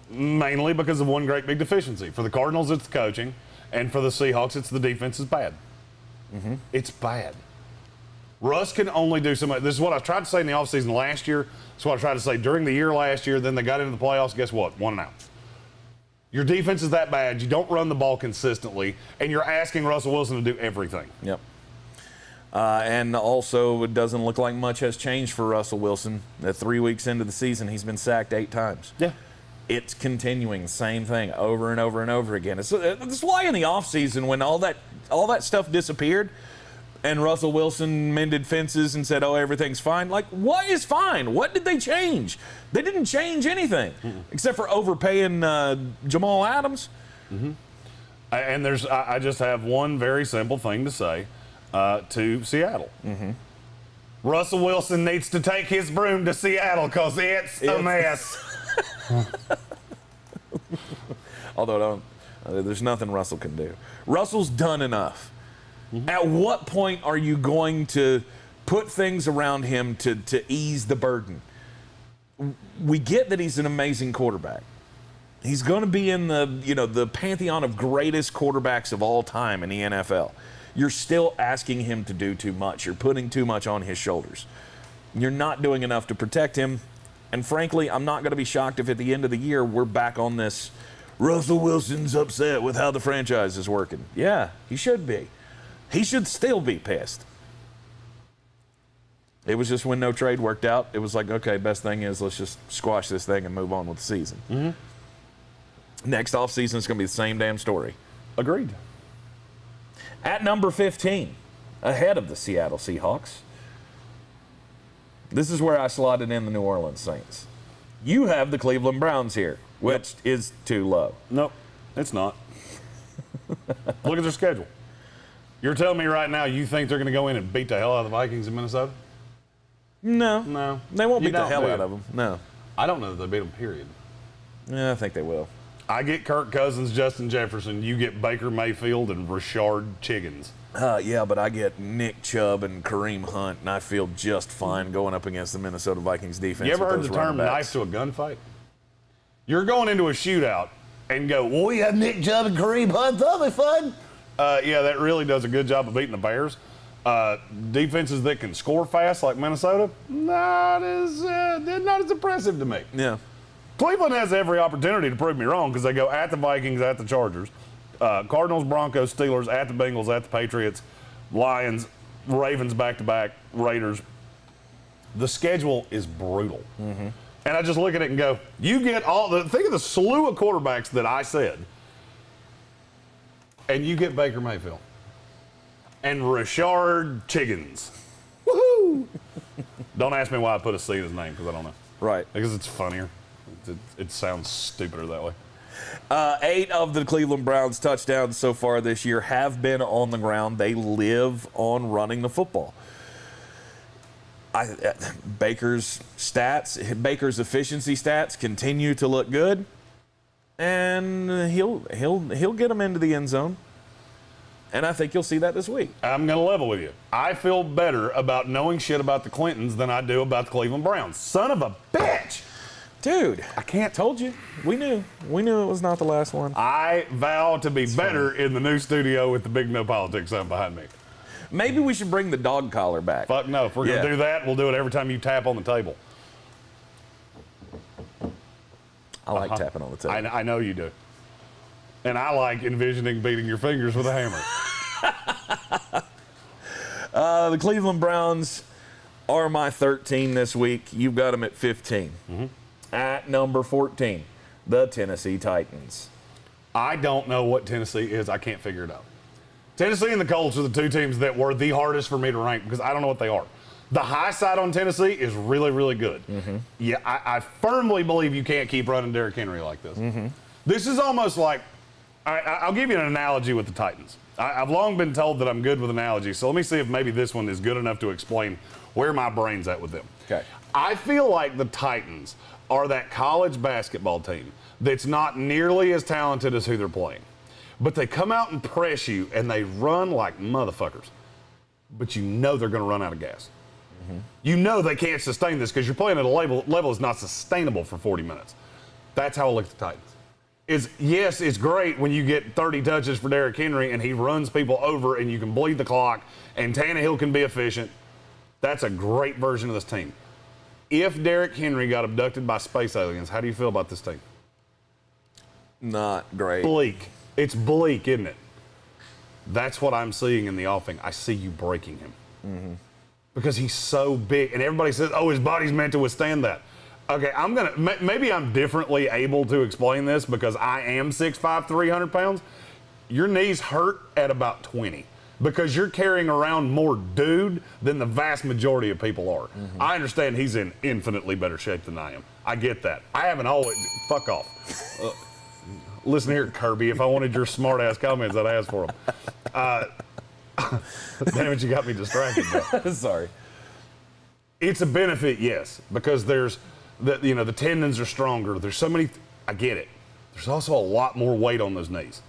Mainly because of one great big deficiency. For the Cardinals, it's the coaching. And for the Seahawks, it's the defense is bad. It's bad. Russ can only do so much. This is what I tried to say in the offseason last year. It's what I tried to say during the year last year. Then they got into the playoffs. Guess what? 1-0. Your defense is that bad. You don't run the ball consistently, and you're asking Russell Wilson to do everything. Yep. And also, it doesn't look like much has changed for Russell Wilson. 3 weeks into the season, he's been sacked 8 times. Yeah. It's continuing the same thing over and over and over again. It's why in the offseason, when all that stuff disappeared, and Russell Wilson mended fences and said, oh, everything's fine. Like, what is fine? What did they change? They didn't change anything except for overpaying Jamal Adams. Mm-hmm. And I just have one very simple thing to say to Seattle. Mm-hmm. Russell Wilson needs to take his broom to Seattle because it's a mess. Although there's nothing Russell can do. Russell's done enough. Mm-hmm. At what point are you going to put things around him to ease the burden? We get that he's an amazing quarterback. He's going to be in the pantheon of greatest quarterbacks of all time in the NFL. You're still asking him to do too much. You're putting too much on his shoulders. You're not doing enough to protect him. And frankly, I'm not going to be shocked if at the end of the year we're back on this Russell Wilson's upset with how the franchise is working. Yeah, he should be. He should still be pissed. It was just when no trade worked out, it was like, okay, best thing is let's just squash this thing and move on with the season. Mm-hmm. Next offseason is going to be the same damn story. Agreed. At number 15, ahead of the Seattle Seahawks, this is where I slotted in the New Orleans Saints. You have the Cleveland Browns here, which is too low. Nope, it's not. Look at their schedule. You're telling me right now you think they're going to go in and beat the hell out of the Vikings in Minnesota? No. They won't beat the hell out of them. No. I don't know that they beat them, period. Yeah, I think they will. I get Kirk Cousins, Justin Jefferson. You get Baker Mayfield and Rashard Chiggins. Yeah, but I get Nick Chubb and Kareem Hunt, and I feel just fine going up against the Minnesota Vikings defense. You ever heard the term knife to a gunfight? You're going into a shootout and go, well, we have Nick Chubb and Kareem Hunt. That'll be fun. Yeah, that really does a good job of beating the Bears. Defenses that can score fast like Minnesota, not as impressive to me. Yeah. Cleveland has every opportunity to prove me wrong because they go at the Vikings, at the Chargers, Cardinals, Broncos, Steelers, at the Bengals, at the Patriots, Lions, Ravens back-to-back, Raiders. The schedule is brutal. Mm-hmm. And I just look at it and go, you get think of the slew of quarterbacks that I said, and you get Baker Mayfield and Rashard Chiggins. Woohoo! Don't ask me why I put a C in his name because I don't know. Right. Because it's funnier. It sounds stupider that way. 8 of the Cleveland Browns' touchdowns so far this year have been on the ground. They live on running the football. Baker's efficiency stats continue to look good, and he'll get them into the end zone. And I think you'll see that this week. I'm going to level with you. I feel better about knowing shit about the Clintons than I do about the Cleveland Browns. Son of a bitch! Dude, I can't. Told you. We knew it was not the last one. I vow to be better in the new studio with the big no politics sign behind me. Maybe we should bring the dog collar back. Fuck no. If we're going to do that, we'll do it every time you tap on the table. I like tapping on the table. I know you do. And I like envisioning beating your fingers with a hammer. The Cleveland Browns are my 13 this week. You've got them at 15. Mm-hmm. At number 14, the Tennessee Titans. I don't know what Tennessee is. I can't figure it out. Tennessee and the Colts are the two teams that were the hardest for me to rank because I don't know what they are. The high side on Tennessee is really, really good. Mm-hmm. Yeah, I firmly believe you can't keep running Derrick Henry like this. Mm-hmm. This is almost like, I'll give you an analogy with the Titans. I've long been told that I'm good with analogies, so let me see if maybe this one is good enough to explain where my brain's at with them. Okay. I feel like the Titans are that college basketball team that's not nearly as talented as who they're playing. But they come out and press you, and they run like motherfuckers. But you know they're going to run out of gas. Mm-hmm. You know they can't sustain this because you're playing at a level that's not sustainable for 40 minutes. That's how I look at the Titans. Yes, it's great when you get 30 touches for Derrick Henry and he runs people over and you can bleed the clock and Tannehill can be efficient. That's a great version of this team. If Derrick Henry got abducted by space aliens, how do you feel about this team? Not great. Bleak. It's bleak, isn't it? That's what I'm seeing in the offing. I see you breaking him. Because he's so big. And everybody says, oh, his body's meant to withstand that. Okay, maybe I'm differently able to explain this because I am 6'5", 300 pounds. Your knees hurt at about 20 because you're carrying around more dude than the vast majority of people are. I understand he's in infinitely better shape than I am. I get that. I haven't always, fuck off. Listen here, Kirby, if I wanted your smart-ass comments, I'd ask for them. Damn it, you got me distracted though. Sorry. It's a benefit, yes, because there's, the tendons are stronger. There's so many, I get it. There's also a lot more weight on those knees.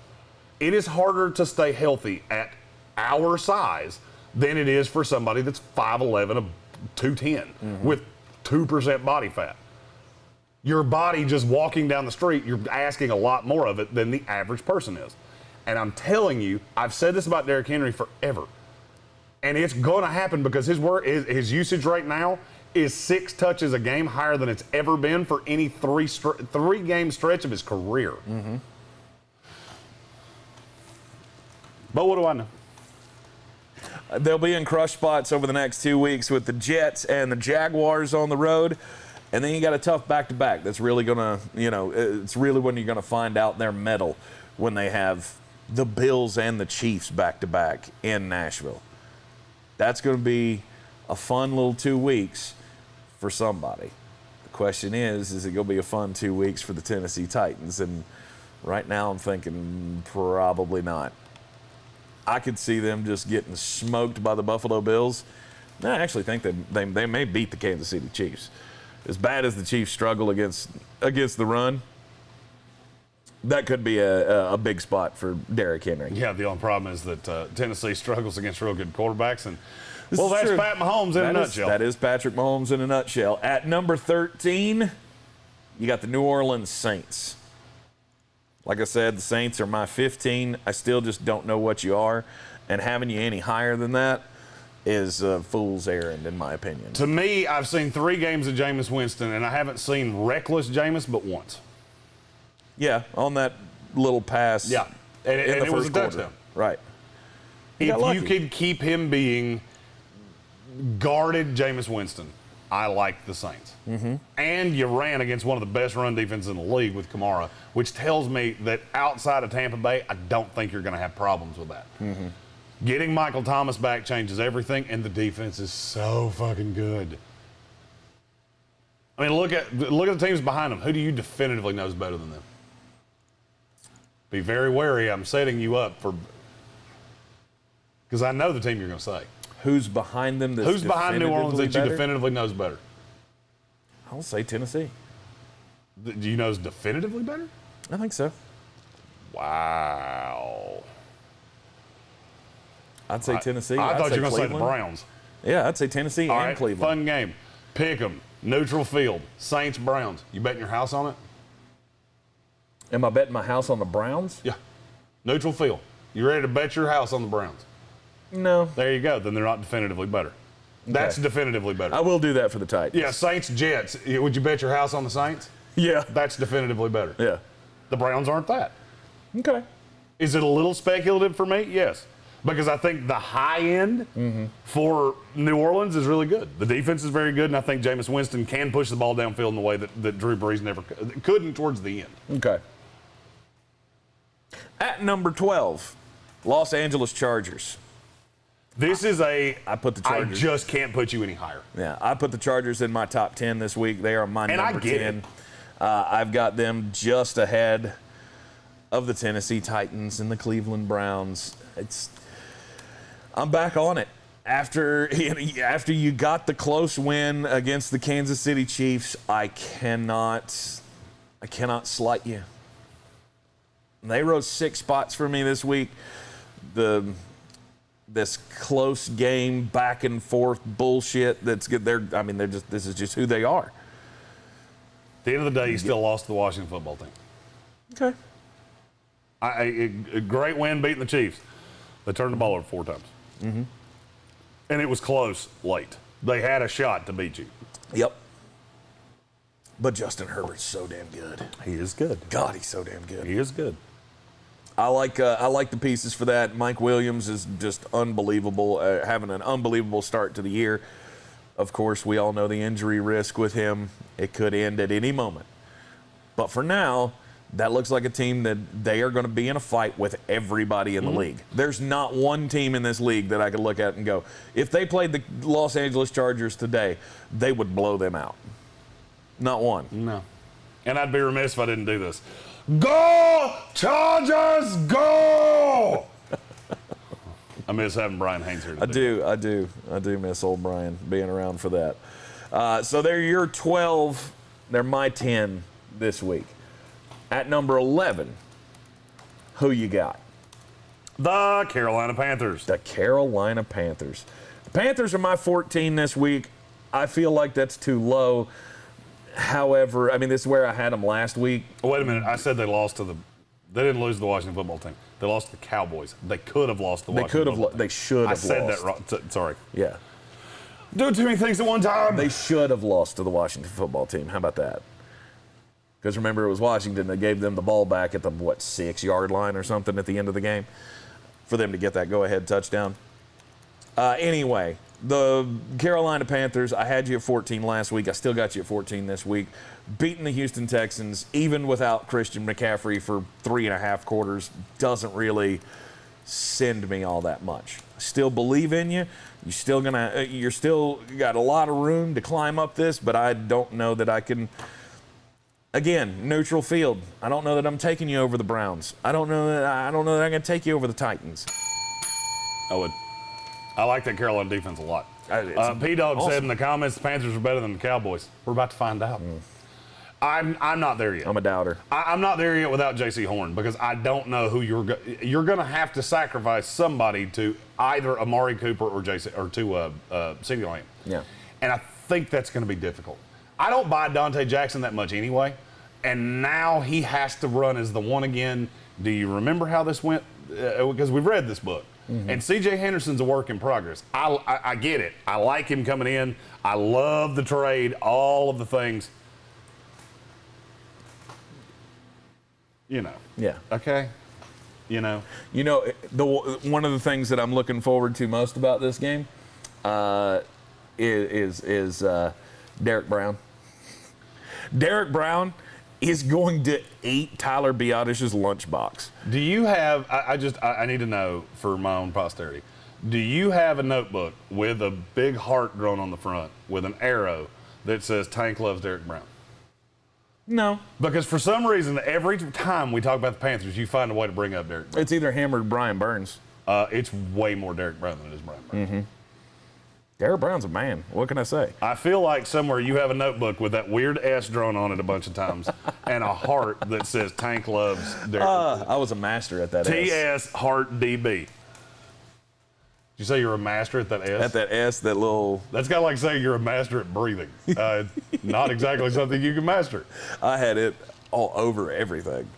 It is harder to stay healthy at our size than it is for somebody that's 5'11", 210 with 2% body fat. Your body just walking down the street, you're asking a lot more of it than the average person is. And I'm telling you, I've said this about Derrick Henry forever. And it's going to happen because his usage right now is 6 touches a game, higher than it's ever been for any three-game stretch of his career. But what do I know? They'll be in crush spots over the next 2 weeks with the Jets and the Jaguars on the road. And then you got a tough back-to-back that's really going to, it's really when you're going to find out their mettle when they have the Bills and the Chiefs back-to-back in Nashville. That's going to be a fun little 2 weeks for somebody. The question is it going to be a fun 2 weeks for the Tennessee Titans? And right now I'm thinking probably not. I could see them just getting smoked by the Buffalo Bills. I actually think that they may beat the Kansas City Chiefs. As bad as the Chiefs struggle against the run, that could be a big spot for Derrick Henry. Yeah, the only problem is that Tennessee struggles against real good quarterbacks. And that's true. Pat Mahomes in a nutshell. That is Patrick Mahomes in a nutshell. At number 13, you got the New Orleans Saints. Like I said, the Saints are my 15. I still just don't know what you are. And having you any higher than that is a fool's errand, in my opinion. To me, I've seen 3 games of Jameis Winston, and I haven't seen reckless Jameis but once. Yeah, on that little pass. Yeah, and it was a touchdown. Right. If you could keep him being guarded Jameis Winston, I like the Saints. And you ran against one of the best run defenses in the league with Kamara, which tells me that outside of Tampa Bay, I don't think you're going to have problems with that. Getting Michael Thomas back changes everything, and the defense is so fucking good. I mean, look at the teams behind them. Who do you definitively know is better than them? Be very wary. I'm setting you up for – because I know the team you're going to say. Who's behind them? Who's behind New Orleans that you definitively know is better? I'll say Tennessee. Do you know is definitively better? I think so. Wow. I'd say Tennessee. I thought you were going to say the Cleveland. Browns. Yeah, I'd say Tennessee All and right, Cleveland. fun game. Pick 'em. Neutral field. Saints, Browns. You betting your house on it? Am I betting my house on the Browns? Yeah. Neutral field. You ready to bet your house on the Browns? No. There you go. Then they're not definitively better. That's definitively better. I will do that for the Titans. Yeah, Saints, Jets. Would you bet your house on the Saints? Yeah. That's definitively better. Yeah. The Browns aren't that. Okay. Is it a little speculative for me? Yes. Because I think the high end for New Orleans is really good. The defense is very good, and I think Jameis Winston can push the ball downfield in the way that Drew Brees never couldn't towards the end. Okay. At number 12, Los Angeles Chargers. This is I put the Chargers. I just can't put you any higher. Yeah, I put the Chargers in my top 10 this week. They are my number 10. I've got them just ahead of the Tennessee Titans and the Cleveland Browns. I'm back on it. After you got the close win against the Kansas City Chiefs, I cannot slight you. They rose 6 spots for me this week. This close game, back and forth bullshit that's good. This is just who they are. At the end of the day, you still lost to the Washington football team. Okay. A great win beating the Chiefs. They turned the ball over 4 times. And it was close late. they had a shot to beat you. Yep. But Justin Herbert's so damn good. He is good. God, he's so damn good. He is good. I like the pieces for that. Mike Williams is just unbelievable, having an unbelievable start to the year. Of course, we all know the injury risk with him. It could end at any moment. But for now, that looks like a team that they are going to be in a fight with everybody in the league. There's not one team in this league that I could look at and go, if they played the Los Angeles Chargers today, they would blow them out. Not one. No. And I'd be remiss if I didn't do this. Go, Chargers, go! I miss having Brian Haynes here today. I do miss old Brian being around for that. So they're your 12. They're my 10 this week. At number 11, who you got? The Carolina Panthers. The Carolina Panthers. The Panthers are my 14 this week. I feel like that's too low. However, I mean, this is where I had them last week. Oh, wait a minute. I said they lost to they didn't lose to the Washington football team. They lost to the Cowboys. They could have lost to the Washington football team. They should have lost. I said that wrong. Sorry. Yeah. Doing too many things at one time. They should have lost to the Washington football team. How about that? Because remember, it was Washington that gave them the ball back at the, 6-yard line or something at the end of the game for them to get that go-ahead touchdown. Anyway, the Carolina Panthers, I had you at 14 last week. I still got you at 14 this week. Beating the Houston Texans, even without Christian McCaffrey for 3.5 quarters, doesn't really send me all that much. I still believe in you. You're still got a lot of room to climb up this, but I don't know that I can. Again, neutral field. I don't know that I'm taking you over the Browns. I don't know that I'm going to take you over the Titans. I like that Carolina defense a lot. P-Dog said in the comments the Panthers are better than the Cowboys. We're about to find out. I'm not there yet. I'm a doubter. I'm not there yet without J.C. Horn because I don't know who you're going to have to sacrifice somebody to either Amari Cooper or to CeeDee Lamb. Yeah. And I think that's going to be difficult. I don't buy Dante Jackson that much anyway, and now he has to run as the one again. Do you remember how this went? Because we've read this book. Mm-hmm. And C.J. Henderson's a work in progress. I get it. I like him coming in. I love the trade, all of the things. Yeah. Okay. One of the things that I'm looking forward to most about this game is Derek Brown. Derek Brown is going to eat Tyler Biadish's lunchbox. Do you have? I need to know for my own posterity. Do you have a notebook with a big heart drawn on the front with an arrow that says "Tank loves Derek Brown"? No. Because for some reason, every time we talk about the Panthers, you find a way to bring up Derek Brown. It's either him or Brian Burns. It's way more Derek Brown than it is Brian Burns. Mm-hmm. Derek Brown's a man. What can I say? I feel like somewhere you have a notebook with that weird S drawn on it a bunch of times and a heart that says Tank loves Derek. I was a master at that TS Heart DB. Did you say you're a master at that S? At that S, that little... That's kind of like saying you're a master at breathing. Not exactly something you can master. I had it all over everything.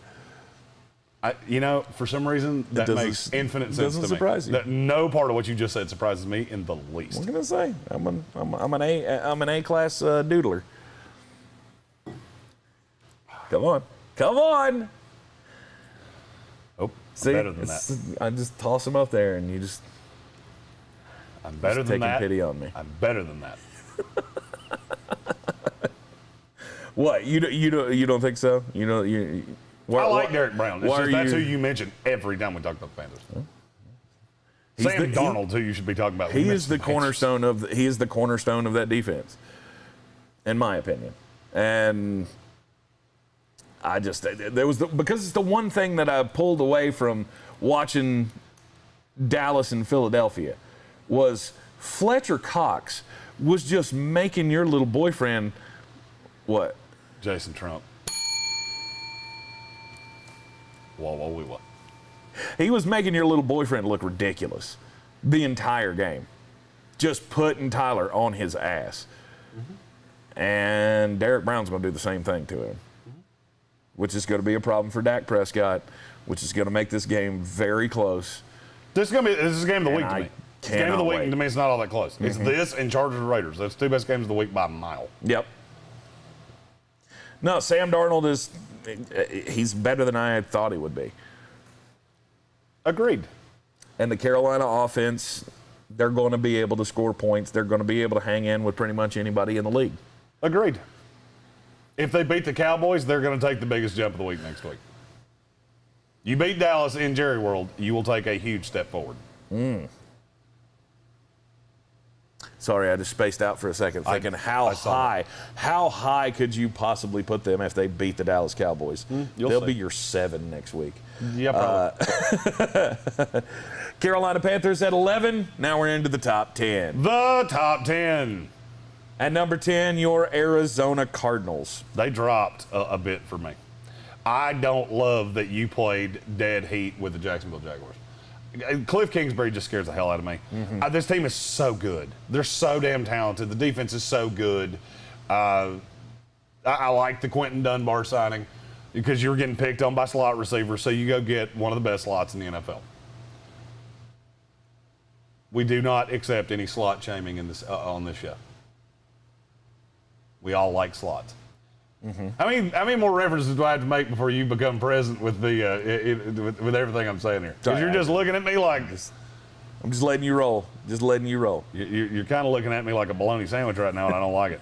For some reason, that makes infinite sense to me. Doesn't surprise you. No part of what you just said surprises me in the least. What can I say? I'm an A-class doodler. Come on. Oh, See, better than that. I just toss them up there, and you just. I'm better than that. Taking pity on me. I'm better than that. What? You don't think so? I like Derek Brown. That's who you mention every time we talk about the Panthers. Huh? Sam Darnold, who you should be talking about. He is the cornerstone of that defense, in my opinion. And because it's the one thing that I pulled away from watching Dallas and Philadelphia was Fletcher Cox was just making your little boyfriend what? Jason Trump. Whoa. He was making your little boyfriend look ridiculous the entire game. Just putting Tyler on his ass. Mm-hmm. And Derek Brown's going to do the same thing to him, which is going to be a problem for Dak Prescott, which is going to make this game very close. This is a game of the week to me. Game of the week, wait. to me, it's not all that close. It's this and Chargers and Raiders. That's 2 best games of the week by a mile. Yep. No, Sam Darnold he's better than I thought he would be. Agreed. And the Carolina offense, they're going to be able to score points. They're going to be able to hang in with pretty much anybody in the league. Agreed. If they beat the Cowboys, they're going to take the biggest jump of the week next week. You beat Dallas in Jerry World, you will take a huge step forward. Sorry, I just spaced out for a second, thinking how high could you possibly put them if they beat the Dallas Cowboys? They'll be your 7 next week. Yeah, probably. Carolina Panthers at 11. Now we're into the top 10. The top 10. At number 10, your Arizona Cardinals. They dropped a bit for me. I don't love that you played dead heat with the Jacksonville Jaguars. Cliff Kingsbury just scares the hell out of me. This team is so good. They're so damn talented. The defense is so good. I like the Quentin Dunbar signing because you're getting picked on by slot receivers, so you go get one of the best slots in the NFL. We do not accept any slot shaming in this on this show. We all like slots. How many more references do I have to make before you become present with the with everything I'm saying here? Because you're just looking at me like I'm just letting you roll. Just letting you roll. You're kind of looking at me like a bologna sandwich right now, and I don't like it.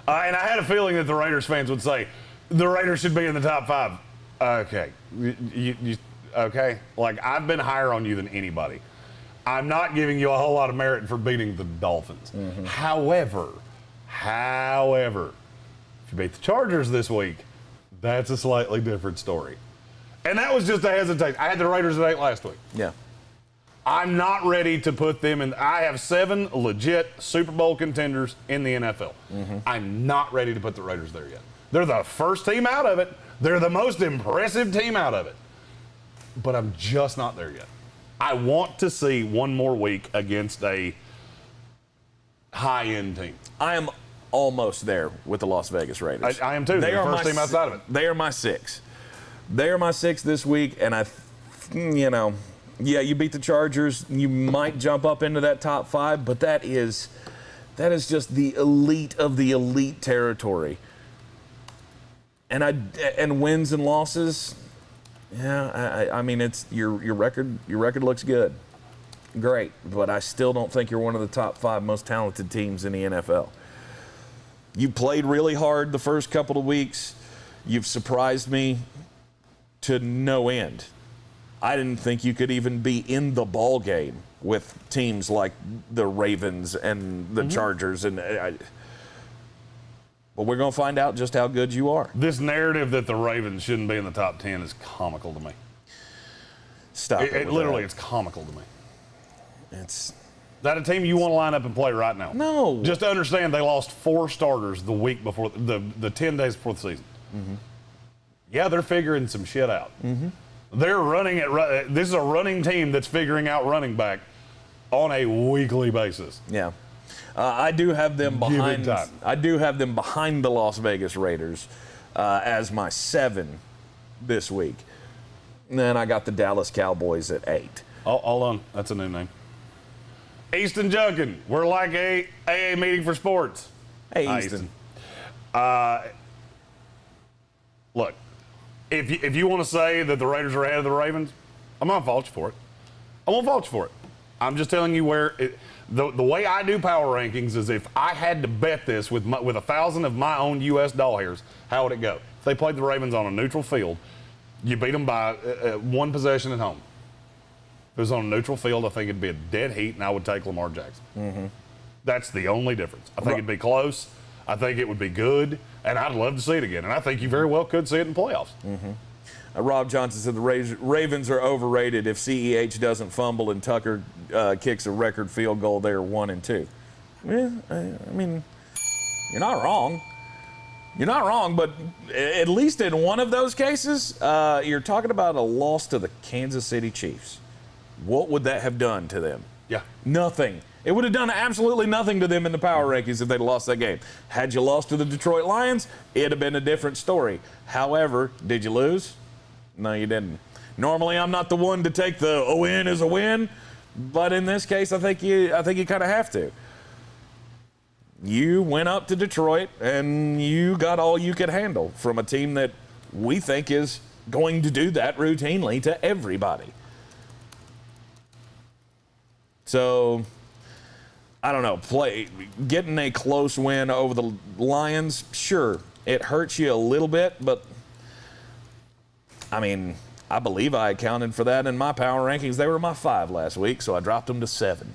And I had a feeling that the Raiders fans would say the Raiders should be in the top 5. Okay, okay. Like, I've been higher on you than anybody. I'm not giving you a whole lot of merit for beating the Dolphins. However, if you beat the Chargers this week, that's a slightly different story. And that was just a hesitation. I had the Raiders at 8 last week. Yeah. I'm not ready to put them in. I have 7 legit Super Bowl contenders in the NFL. I'm not ready to put the Raiders there yet. They're the first team out of it. They're the most impressive team out of it. But I'm just not there yet. I want to see one more week against a high-end team. I am almost there with the Las Vegas Raiders. I am too. They're the first team outside of it. They are my 6. They are my 6 this week, and you beat the Chargers. You might jump up into that top 5, but that is just the elite of the elite territory. And wins and losses, I mean, it's your record looks good, great, but I still don't think you're one of the top 5 most talented teams in the NFL. You played really hard the first couple of weeks. You've surprised me to no end. I didn't think you could even be in the ball game with teams like the Ravens and the Chargers. But we're going to find out just how good you are. This narrative that the Ravens shouldn't be in the top 10 is comical to me. Stop it. Literally, it's comical to me. It's that a team you want to line up and play right now? No. Just to understand, they lost 4 starters the week before, the 10 days before the season. Yeah, they're figuring some shit out. They're running this is a running team that's figuring out running back on a weekly basis. Yeah. I do have them behind. Give it time. I do have them behind the Las Vegas Raiders as my 7 this week. And then I got the Dallas Cowboys at 8. Hold on, that's a new name. Easton Junkin. We're like a AA meeting for sports. Hey, Easton. Look, if you want to say that the Raiders are ahead of the Ravens, I'm going to fault you for it. I won't fault you for it. I'm just telling you where the way I do power rankings is if I had to bet this with 1,000 of my own U.S. doll hairs, how would it go? If they played the Ravens on a neutral field, you beat them by 1 possession at home. If it was on a neutral field, I think it'd be a dead heat, and I would take Lamar Jackson. That's the only difference. I think it'd be close. I think it would be good, and I'd love to see it again. And I think you very well could see it in playoffs. Rob Johnson said the Ravens are overrated. If CEH doesn't fumble and Tucker kicks a record field goal, they're 1-2. Yeah, I mean, you're not wrong. You're not wrong, but at least in one of those cases, you're talking about a loss to the Kansas City Chiefs. What would that have done to them? Yeah. Nothing. It would have done absolutely nothing to them in the power rankings if they'd lost that game. Had you lost to the Detroit Lions, it'd have been a different story. However, did you lose? No, you didn't. Normally, I'm not the one to take the win is a win, But in this case, I think you kind of have to. You went up to Detroit and you got all you could handle from a team that we think is going to do that routinely to everybody. So, I don't know, getting a close win over the Lions, sure, it hurts you a little bit, but I mean, I believe I accounted for that in my power rankings. They were my 5 last week, so I dropped them to 7.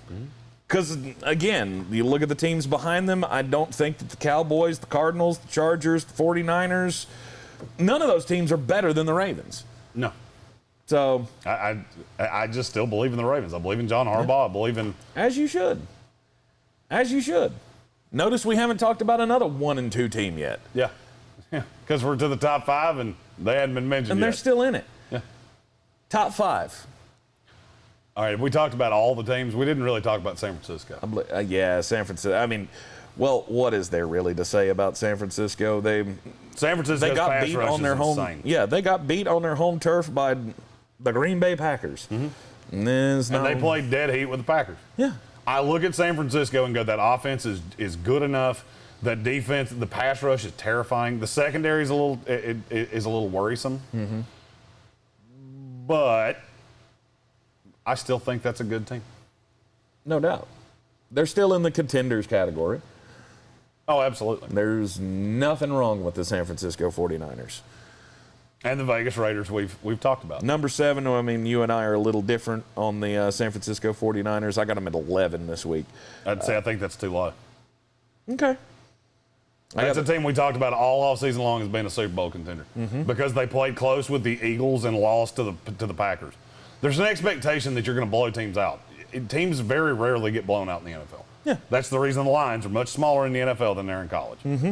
Because, again, you look at the teams behind them, I don't think that the Cowboys, the Cardinals, the Chargers, the 49ers, none of those teams are better than the Ravens. No. So I just still believe in the Ravens. I believe in John Harbaugh. I believe in... As you should. As you should. Notice we haven't talked about another 1-2 team yet. Yeah. Because we're to the top 5 and they hadn't been mentioned and yet. They're still in it. Yeah. Top 5. All right, we talked about all the teams. We didn't really talk about San Francisco. Yeah, San Francisco. I mean, well, what is there really to say about San Francisco? They got beat on their home. Insane. Yeah, they got beat on their home turf by the Green Bay Packers. Mm-hmm. And they played dead heat with the Packers. Yeah. I look at San Francisco and go, that offense is good enough. That defense, the pass rush is terrifying. The secondary is a little worrisome. Mm-hmm. But I still think that's a good team. No doubt. They're still in the contenders category. Oh, absolutely. There's nothing wrong with the San Francisco 49ers. And the Vegas Raiders we've talked about. Number 7, I mean, you and I are a little different on the San Francisco 49ers. I got them at 11 this week. I'd say I think that's too low. Okay. That's a team we talked about all offseason long as being a Super Bowl contender because they played close with the Eagles and lost to the Packers. There's an expectation that you're going to blow teams out. Teams very rarely get blown out in the NFL. Yeah. That's the reason the lines are much smaller in the NFL than they're in college. Mm-hmm.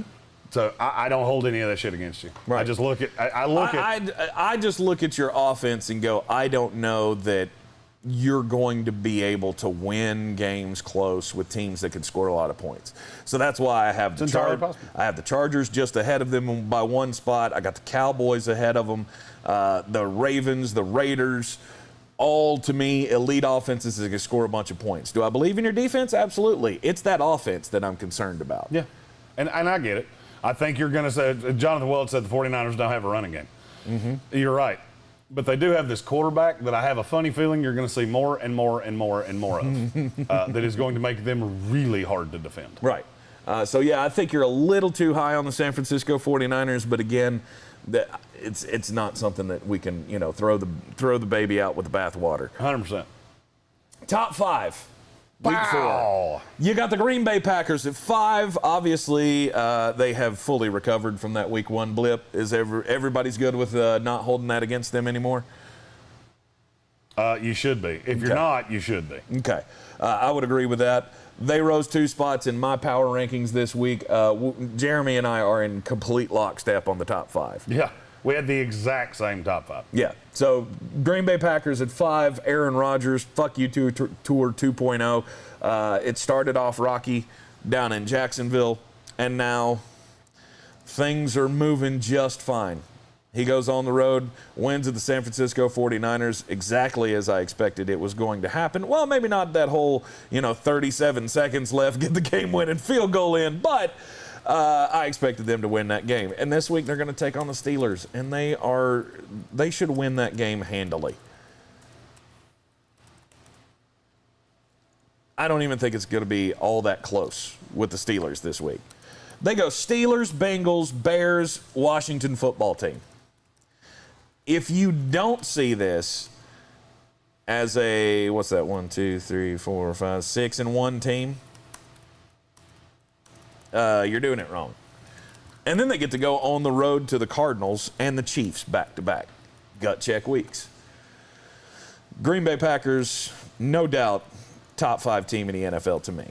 So I don't hold any of that shit against you. Right. I just look at I just look at your offense and go, I don't know that you're going to be able to win games close with teams that can score a lot of points. So that's why I have the Chargers just ahead of them by 1 spot. I got the Cowboys ahead of them, the Ravens, the Raiders. All, to me, elite offenses that can score a bunch of points. Do I believe in your defense? Absolutely. It's that offense that I'm concerned about. Yeah, and I get it. I think you're going to say, Jonathan Welch said the 49ers don't have a running game. Mm-hmm. You're right. But they do have this quarterback that I have a funny feeling you're going to see more and more and more and more of that is going to make them really hard to defend. Right. So, yeah, I think you're a little too high on the San Francisco 49ers, but again, it's not something that we can, throw the baby out with the bathwater. 100%. Top 5. Week 4. You got the Green Bay Packers at 5. Obviously, they have fully recovered from that Week 1 blip. Is everybody's good with not holding that against them anymore? You should be. If you're not, you should be. Okay. I would agree with that. They rose 2 spots in my power rankings this week. Jeremy and I are in complete lockstep on the top 5. Yeah. We had the exact same top 5. Yeah. So Green Bay Packers at 5. Aaron Rodgers, fuck you tour 2.0. It started off rocky down in Jacksonville, and now things are moving just fine. He goes on the road, wins at the San Francisco 49ers, exactly as I expected it was going to happen. Well, maybe not that whole, 37 seconds left, get the game-winning field goal in, but I expected them to win that game. And this week they're going to take on the Steelers, and they should win that game handily. I don't even think it's going to be all that close with the Steelers this week. They go Steelers, Bengals, Bears, Washington football team. If you don't see this as a, 6-1 team, you're doing it wrong. And then they get to go on the road to the Cardinals and the Chiefs back-to-back. Gut check weeks. Green Bay Packers, no doubt, top 5 team in the NFL to me.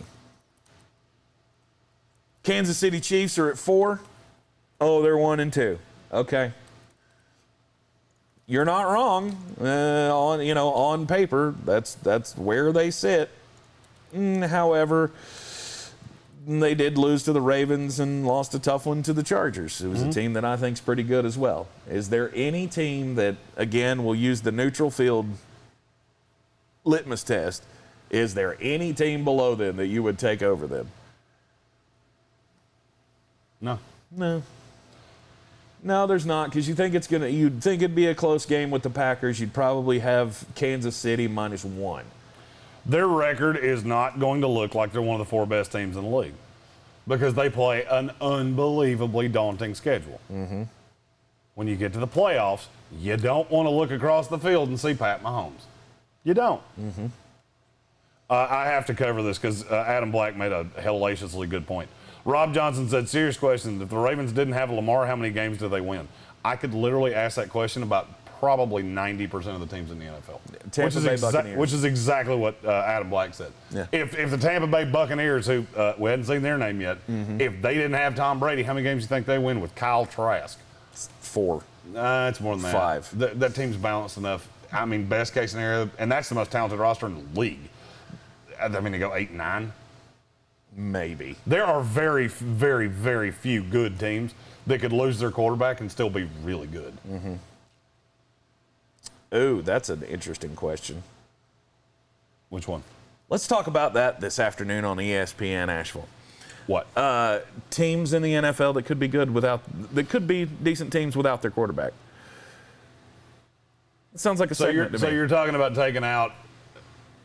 Kansas City Chiefs are at 4. Oh, they're 1-2. Okay. You're not wrong. On paper, that's where they sit. However, they did lose to the Ravens and lost a tough one to the Chargers. It was a team that I think is pretty good as well. Is there any team that, again, will use the neutral field litmus test Is there any team below them that you would take over them? No. No, there's not, because you'd think it'd be a close game with the Packers. You'd probably have Kansas City -1. Their record is not going to look like they're one of the 4 best teams in the league because they play an unbelievably daunting schedule. Mm-hmm. When you get to the playoffs, you don't want to look across the field and see Pat Mahomes. You don't. Mm-hmm. I have to cover this because Adam Black made a hellaciously good point. Rob Johnson said, serious question, if the Ravens didn't have Lamar, how many games do they win? I could literally ask that question about probably 90% of the teams in the NFL. Tampa Bay Buccaneers. Which is exactly what Adam Black said. Yeah. If the Tampa Bay Buccaneers, who we hadn't seen their name yet, if they didn't have Tom Brady, how many games do you think they win with Kyle Trask? 4. It's more than that. 5. That team's balanced enough. I mean, best case scenario, and that's the most talented roster in the league. I mean, they go 8-9. Maybe. There are very, very, very few good teams that could lose their quarterback and still be really good. Mm-hmm. Ooh, that's an interesting question. Which one? Let's talk about that this afternoon on ESPN Asheville. What? Teams in the NFL that could be that could be decent teams without their quarterback. It sounds like a segment to me. So you're talking about taking out,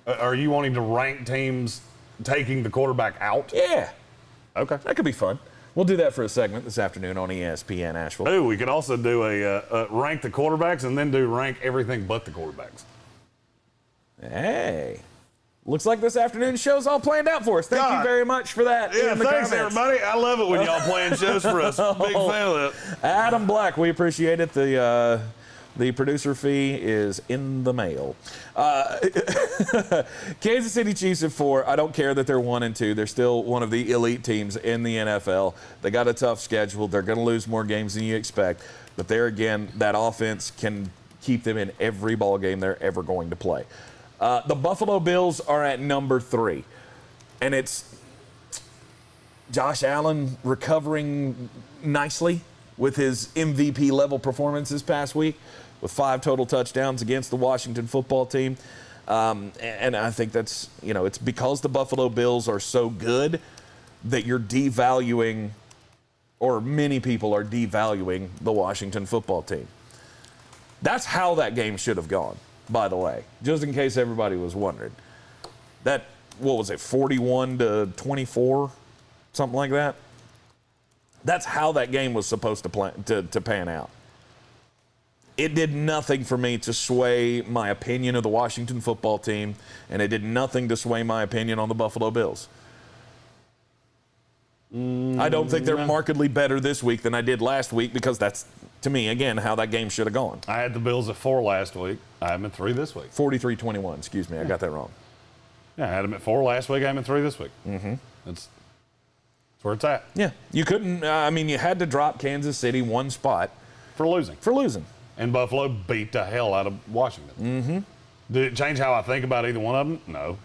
are you wanting to rank teams taking the quarterback out? Yeah. Okay. That could be fun. We'll do that for a segment this afternoon on ESPN Asheville. Ooh, we could also do a rank the quarterbacks and then do rank everything but the quarterbacks. Hey. Looks like this afternoon's show's all planned out for us. Thank you very much for that. Yeah, in the thanks, comments. everybody. I love it when y'all playing shows for us. Big fan of that. Adam Black, we appreciate it. The producer fee is in the mail. Kansas City Chiefs at 4. I don't care that they're 1-2. They're still one of the elite teams in the NFL. They got a tough schedule. They're going to lose more games than you expect. But there again, that offense can keep them in every ball game they're ever going to play. The Buffalo Bills are at number 3. And it's Josh Allen recovering nicely with his MVP level performance this past week, with 5 total touchdowns against the Washington football team. And I think that's, it's because the Buffalo Bills are so good that you're devaluing, or many people are devaluing, the Washington football team. That's how that game should have gone, by the way, just in case everybody was wondering. That, 41-24, something like that? That's how that game was supposed to pan out. It did nothing for me to sway my opinion of the Washington football team, and it did nothing to sway my opinion on the Buffalo Bills. I don't think they're markedly better this week than I did last week, because that's, to me, again, how that game should have gone. I had the Bills at 4 last week. I have them at 3 this week. 43-21, excuse me. I got that wrong. Yeah, I had them at 4 last week. I have them at 3 this week. Mm-hmm. That's where it's at. Yeah. You couldn't, you had to drop Kansas City 1 spot. For losing. And Buffalo beat the hell out of Washington. Mm-hmm. Did it change how I think about either one of them? No.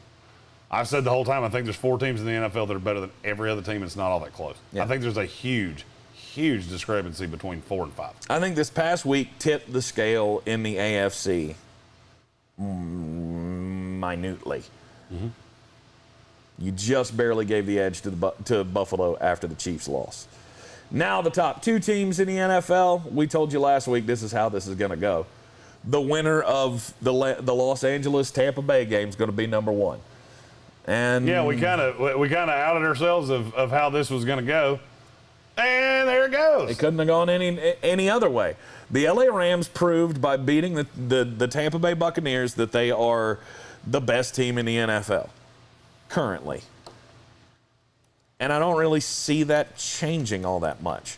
I've said the whole time I think there's 4 teams in the NFL that are better than every other team. It's not all that close. Yeah. I think there's a huge, huge discrepancy between 4 and 5. I think this past week tipped the scale in the AFC minutely. Mm-hmm. You just barely gave the edge to Buffalo after the Chiefs loss. Now the top 2 teams in the NFL, we told you last week this is how this is going to go. The winner of the Los Angeles Tampa Bay game is going to be number 1. And yeah, we kind of outed ourselves of how this was going to go. And there it goes. It couldn't have gone any other way. The LA Rams proved by beating the Tampa Bay Buccaneers that they are the best team in the NFL currently. And I don't really see that changing all that much.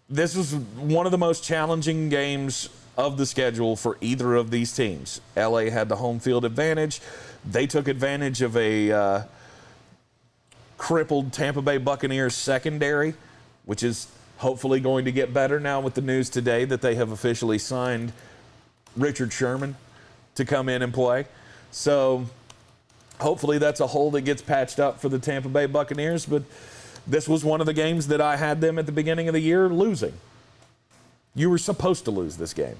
This was one of the most challenging games of the schedule for either of these teams. LA had the home field advantage. They took advantage of a crippled Tampa Bay Buccaneers secondary, which is hopefully going to get better now with the news today that they have officially signed Richard Sherman to come in and play. So hopefully that's a hole that gets patched up for the Tampa Bay Buccaneers, but this was one of the games that I had them at the beginning of the year losing. You were supposed to lose this game.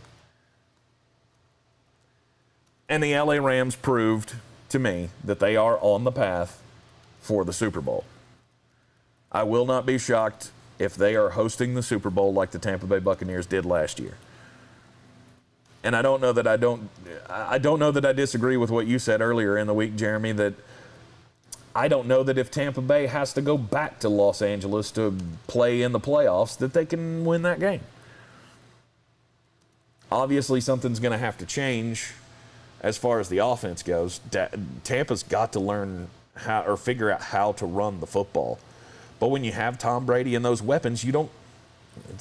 And the LA Rams proved to me that they are on the path for the Super Bowl. I will not be shocked if they are hosting the Super Bowl like the Tampa Bay Buccaneers did last year. And I don't know that I disagree with what you said earlier in the week, Jeremy, that I don't know that if Tampa Bay has to go back to Los Angeles to play in the playoffs that they can win that game. Obviously, something's going to have to change as far as the offense goes. Tampa's got to learn how or figure out how to run the football. But when you have Tom Brady and those weapons, you don't.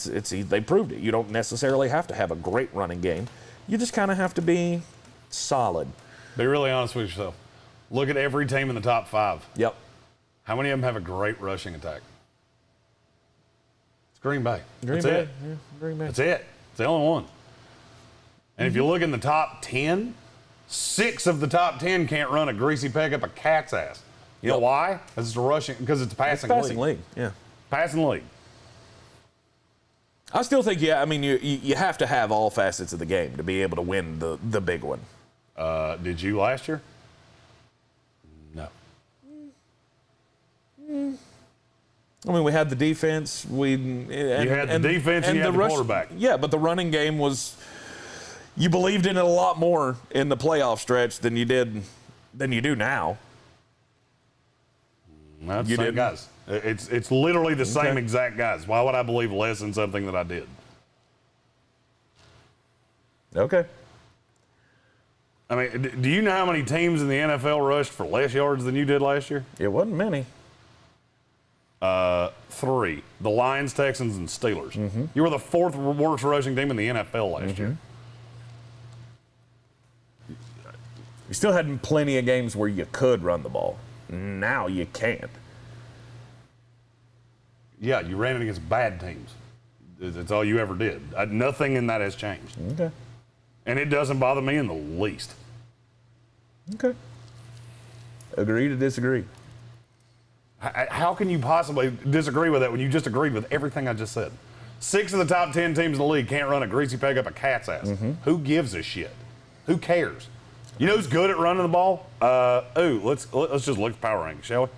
They proved it. You don't necessarily have to have a great running game. You just kind of have to be solid. Be really honest with yourself. Look at every team in the top 5. Yep. How many of them have a great rushing attack? It's Green Bay. Green Bay. Yeah, Green Bay. That's it. It's the only one. And if you look in the top 10, 6 of the top 10 can't run a greasy peg up a cat's ass. You know why? Because it's a rushing. Because it's a passing league. Passing league. Yeah. Passing league. I still think, you have to have all facets of the game to be able to win the big one. Did you last year? No. I mean, we had the defense. You had the defense and you had the quarterback. Yeah, but the running game was, you believed in it a lot more in the playoff stretch than you do now. That's the same guys. It's literally the same exact guys. Why would I believe less in something that I did? Okay. I mean, do you know how many teams in the NFL rushed for less yards than you did last year? It wasn't many. 3. The Lions, Texans, and Steelers. Mm-hmm. You were the 4th worst rushing team in the NFL last year. You still had plenty of games where you could run the ball. Now you can't. Yeah, you ran it against bad teams. That's all you ever did. Nothing in that has changed. Okay. And it doesn't bother me in the least. Okay. Agree to disagree. How can you possibly disagree with that when you just agreed with everything I just said? 6 of the top 10 teams in the league can't run a greasy peg up a cat's ass. Mm-hmm. Who gives a shit? Who cares? You know who's good at running the ball? Let's just look at the power rankings, shall we?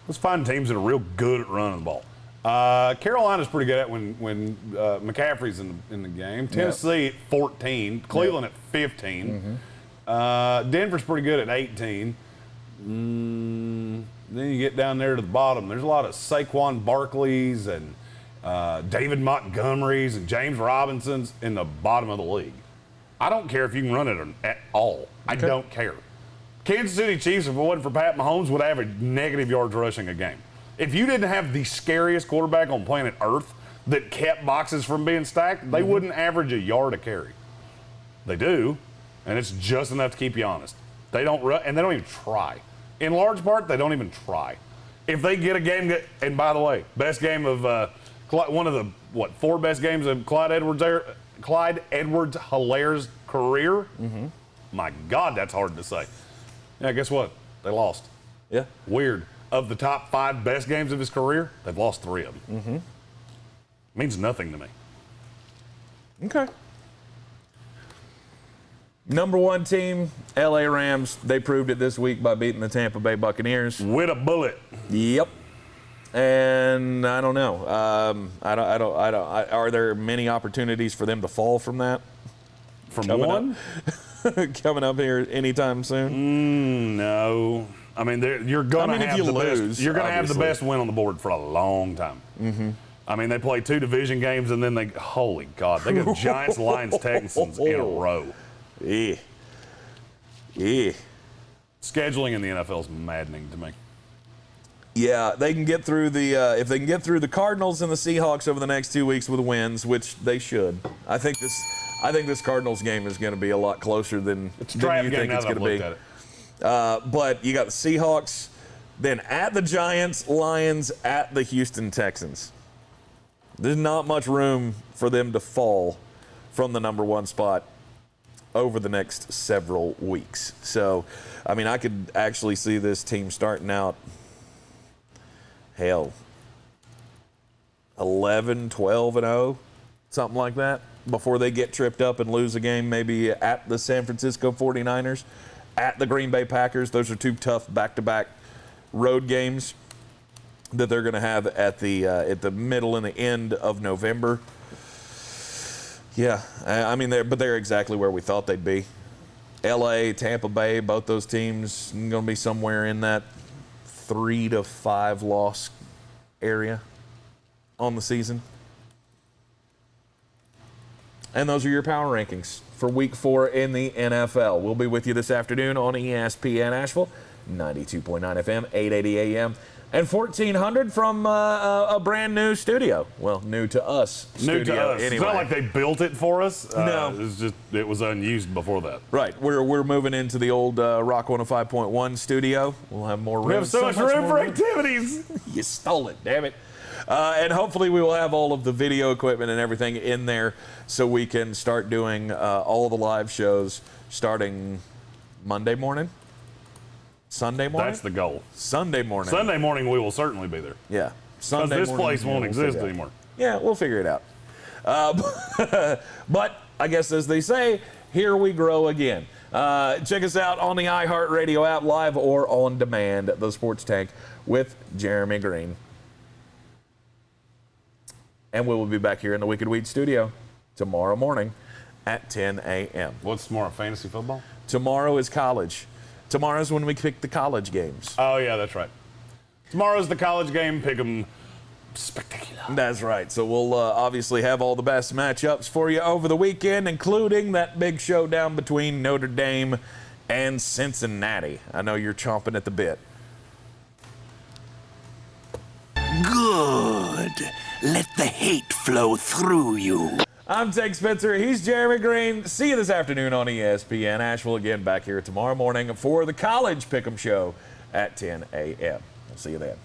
Let's find teams that are real good at running the ball. Carolina's pretty good at when McCaffrey's in the game. Tennessee at 14. Cleveland at 15. Mm-hmm. Denver's pretty good at 18. Then you get down there to the bottom. There's a lot of Saquon Barkleys and David Montgomerys and James Robinsons in the bottom of the league. I don't care if you can run it at all. I don't care. Kansas City Chiefs, if it wasn't for Pat Mahomes, would average negative yards rushing a game. If you didn't have the scariest quarterback on planet Earth that kept boxes from being stacked, they wouldn't average a yard a carry. They do, and it's just enough to keep you honest. They don't run, and they don't even try. In large part, they don't even try. If they get a game, and by the way, best game of one of the 4 best games of Clyde Edwards-Hilaire's career. Mm-hmm. My God, that's hard to say. Yeah, guess what? They lost. Yeah. Weird. Of the top 5 best games of his career, they've lost 3 of them. Mm-hmm. Means nothing to me. Okay. Number 1 team, LA Rams. They proved it this week by beating the Tampa Bay Buccaneers. With a bullet. Yep. And I don't know. Are there many opportunities for them to fall from that? From one? Coming up here anytime soon? No. I mean, you're going to have the best. You're going to have the best win on the board for a long time. Mm-hmm. I mean, they play 2 division games, and then holy God, they go Giants, Lions, Texans in a row. Yeah. Scheduling in the NFL is maddening to me. Yeah, they can get through if they can get through the Cardinals and the Seahawks over the next 2 weeks with wins, which they should. I think this Cardinals game is going to be a lot closer than you think it's going to be. But you got the Seahawks, then at the Giants, Lions, at the Houston Texans. There's not much room for them to fall from the number 1 spot over the next several weeks. So, I mean, I could actually see this team starting out, 11, 12, and 0, something like that, before they get tripped up and lose a game maybe at the San Francisco 49ers. at the Green Bay Packers. Those are two tough back-to-back road games that they're going to have at the middle and the end of November. Yeah, I mean, they're exactly where we thought they'd be. LA, Tampa Bay, both those teams going to be somewhere in that 3 to 5 loss area on the season. And those are your power rankings for Week 4 in the NFL. We'll be with you this afternoon on ESPN Asheville, 92.9 FM, 880 AM, and 1400 from a brand new studio. Well, new to us. New to us. Anyway. It's not like they built it for us. No. It was unused before that. Right. We're moving into the old Rock 105.1 studio. We'll have more room. We have so much room for activities. You stole it, damn it. And hopefully we will have all of the video equipment and everything in there so we can start doing all the live shows starting Monday morning. Sunday morning? That's the goal. Sunday morning. Sunday morning we will certainly be there. Yeah. Because this place won't exist anymore. Yeah, we'll figure it out. But I guess as they say, here we grow again. Check us out on the iHeartRadio app, live or on demand, The Sports Tank with Jeremy Greene. And we will be back here in the Wicked Weed studio tomorrow morning at 10 a.m. What's tomorrow, fantasy football? Tomorrow is college. Tomorrow's when we pick the college games. Oh, yeah, that's right. Tomorrow's the college game. Pick 'em spectacular. That's right. So we'll obviously have all the best matchups for you over the weekend, including that big showdown between Notre Dame and Cincinnati. I know you're chomping at the bit. Good. Let the hate flow through you. I'm Tank Spencer. He's Jeremy Greene. See you this afternoon on ESPN Asheville. Again, back here tomorrow morning for the College Pick'em Show at 10 a.m. We'll see you then.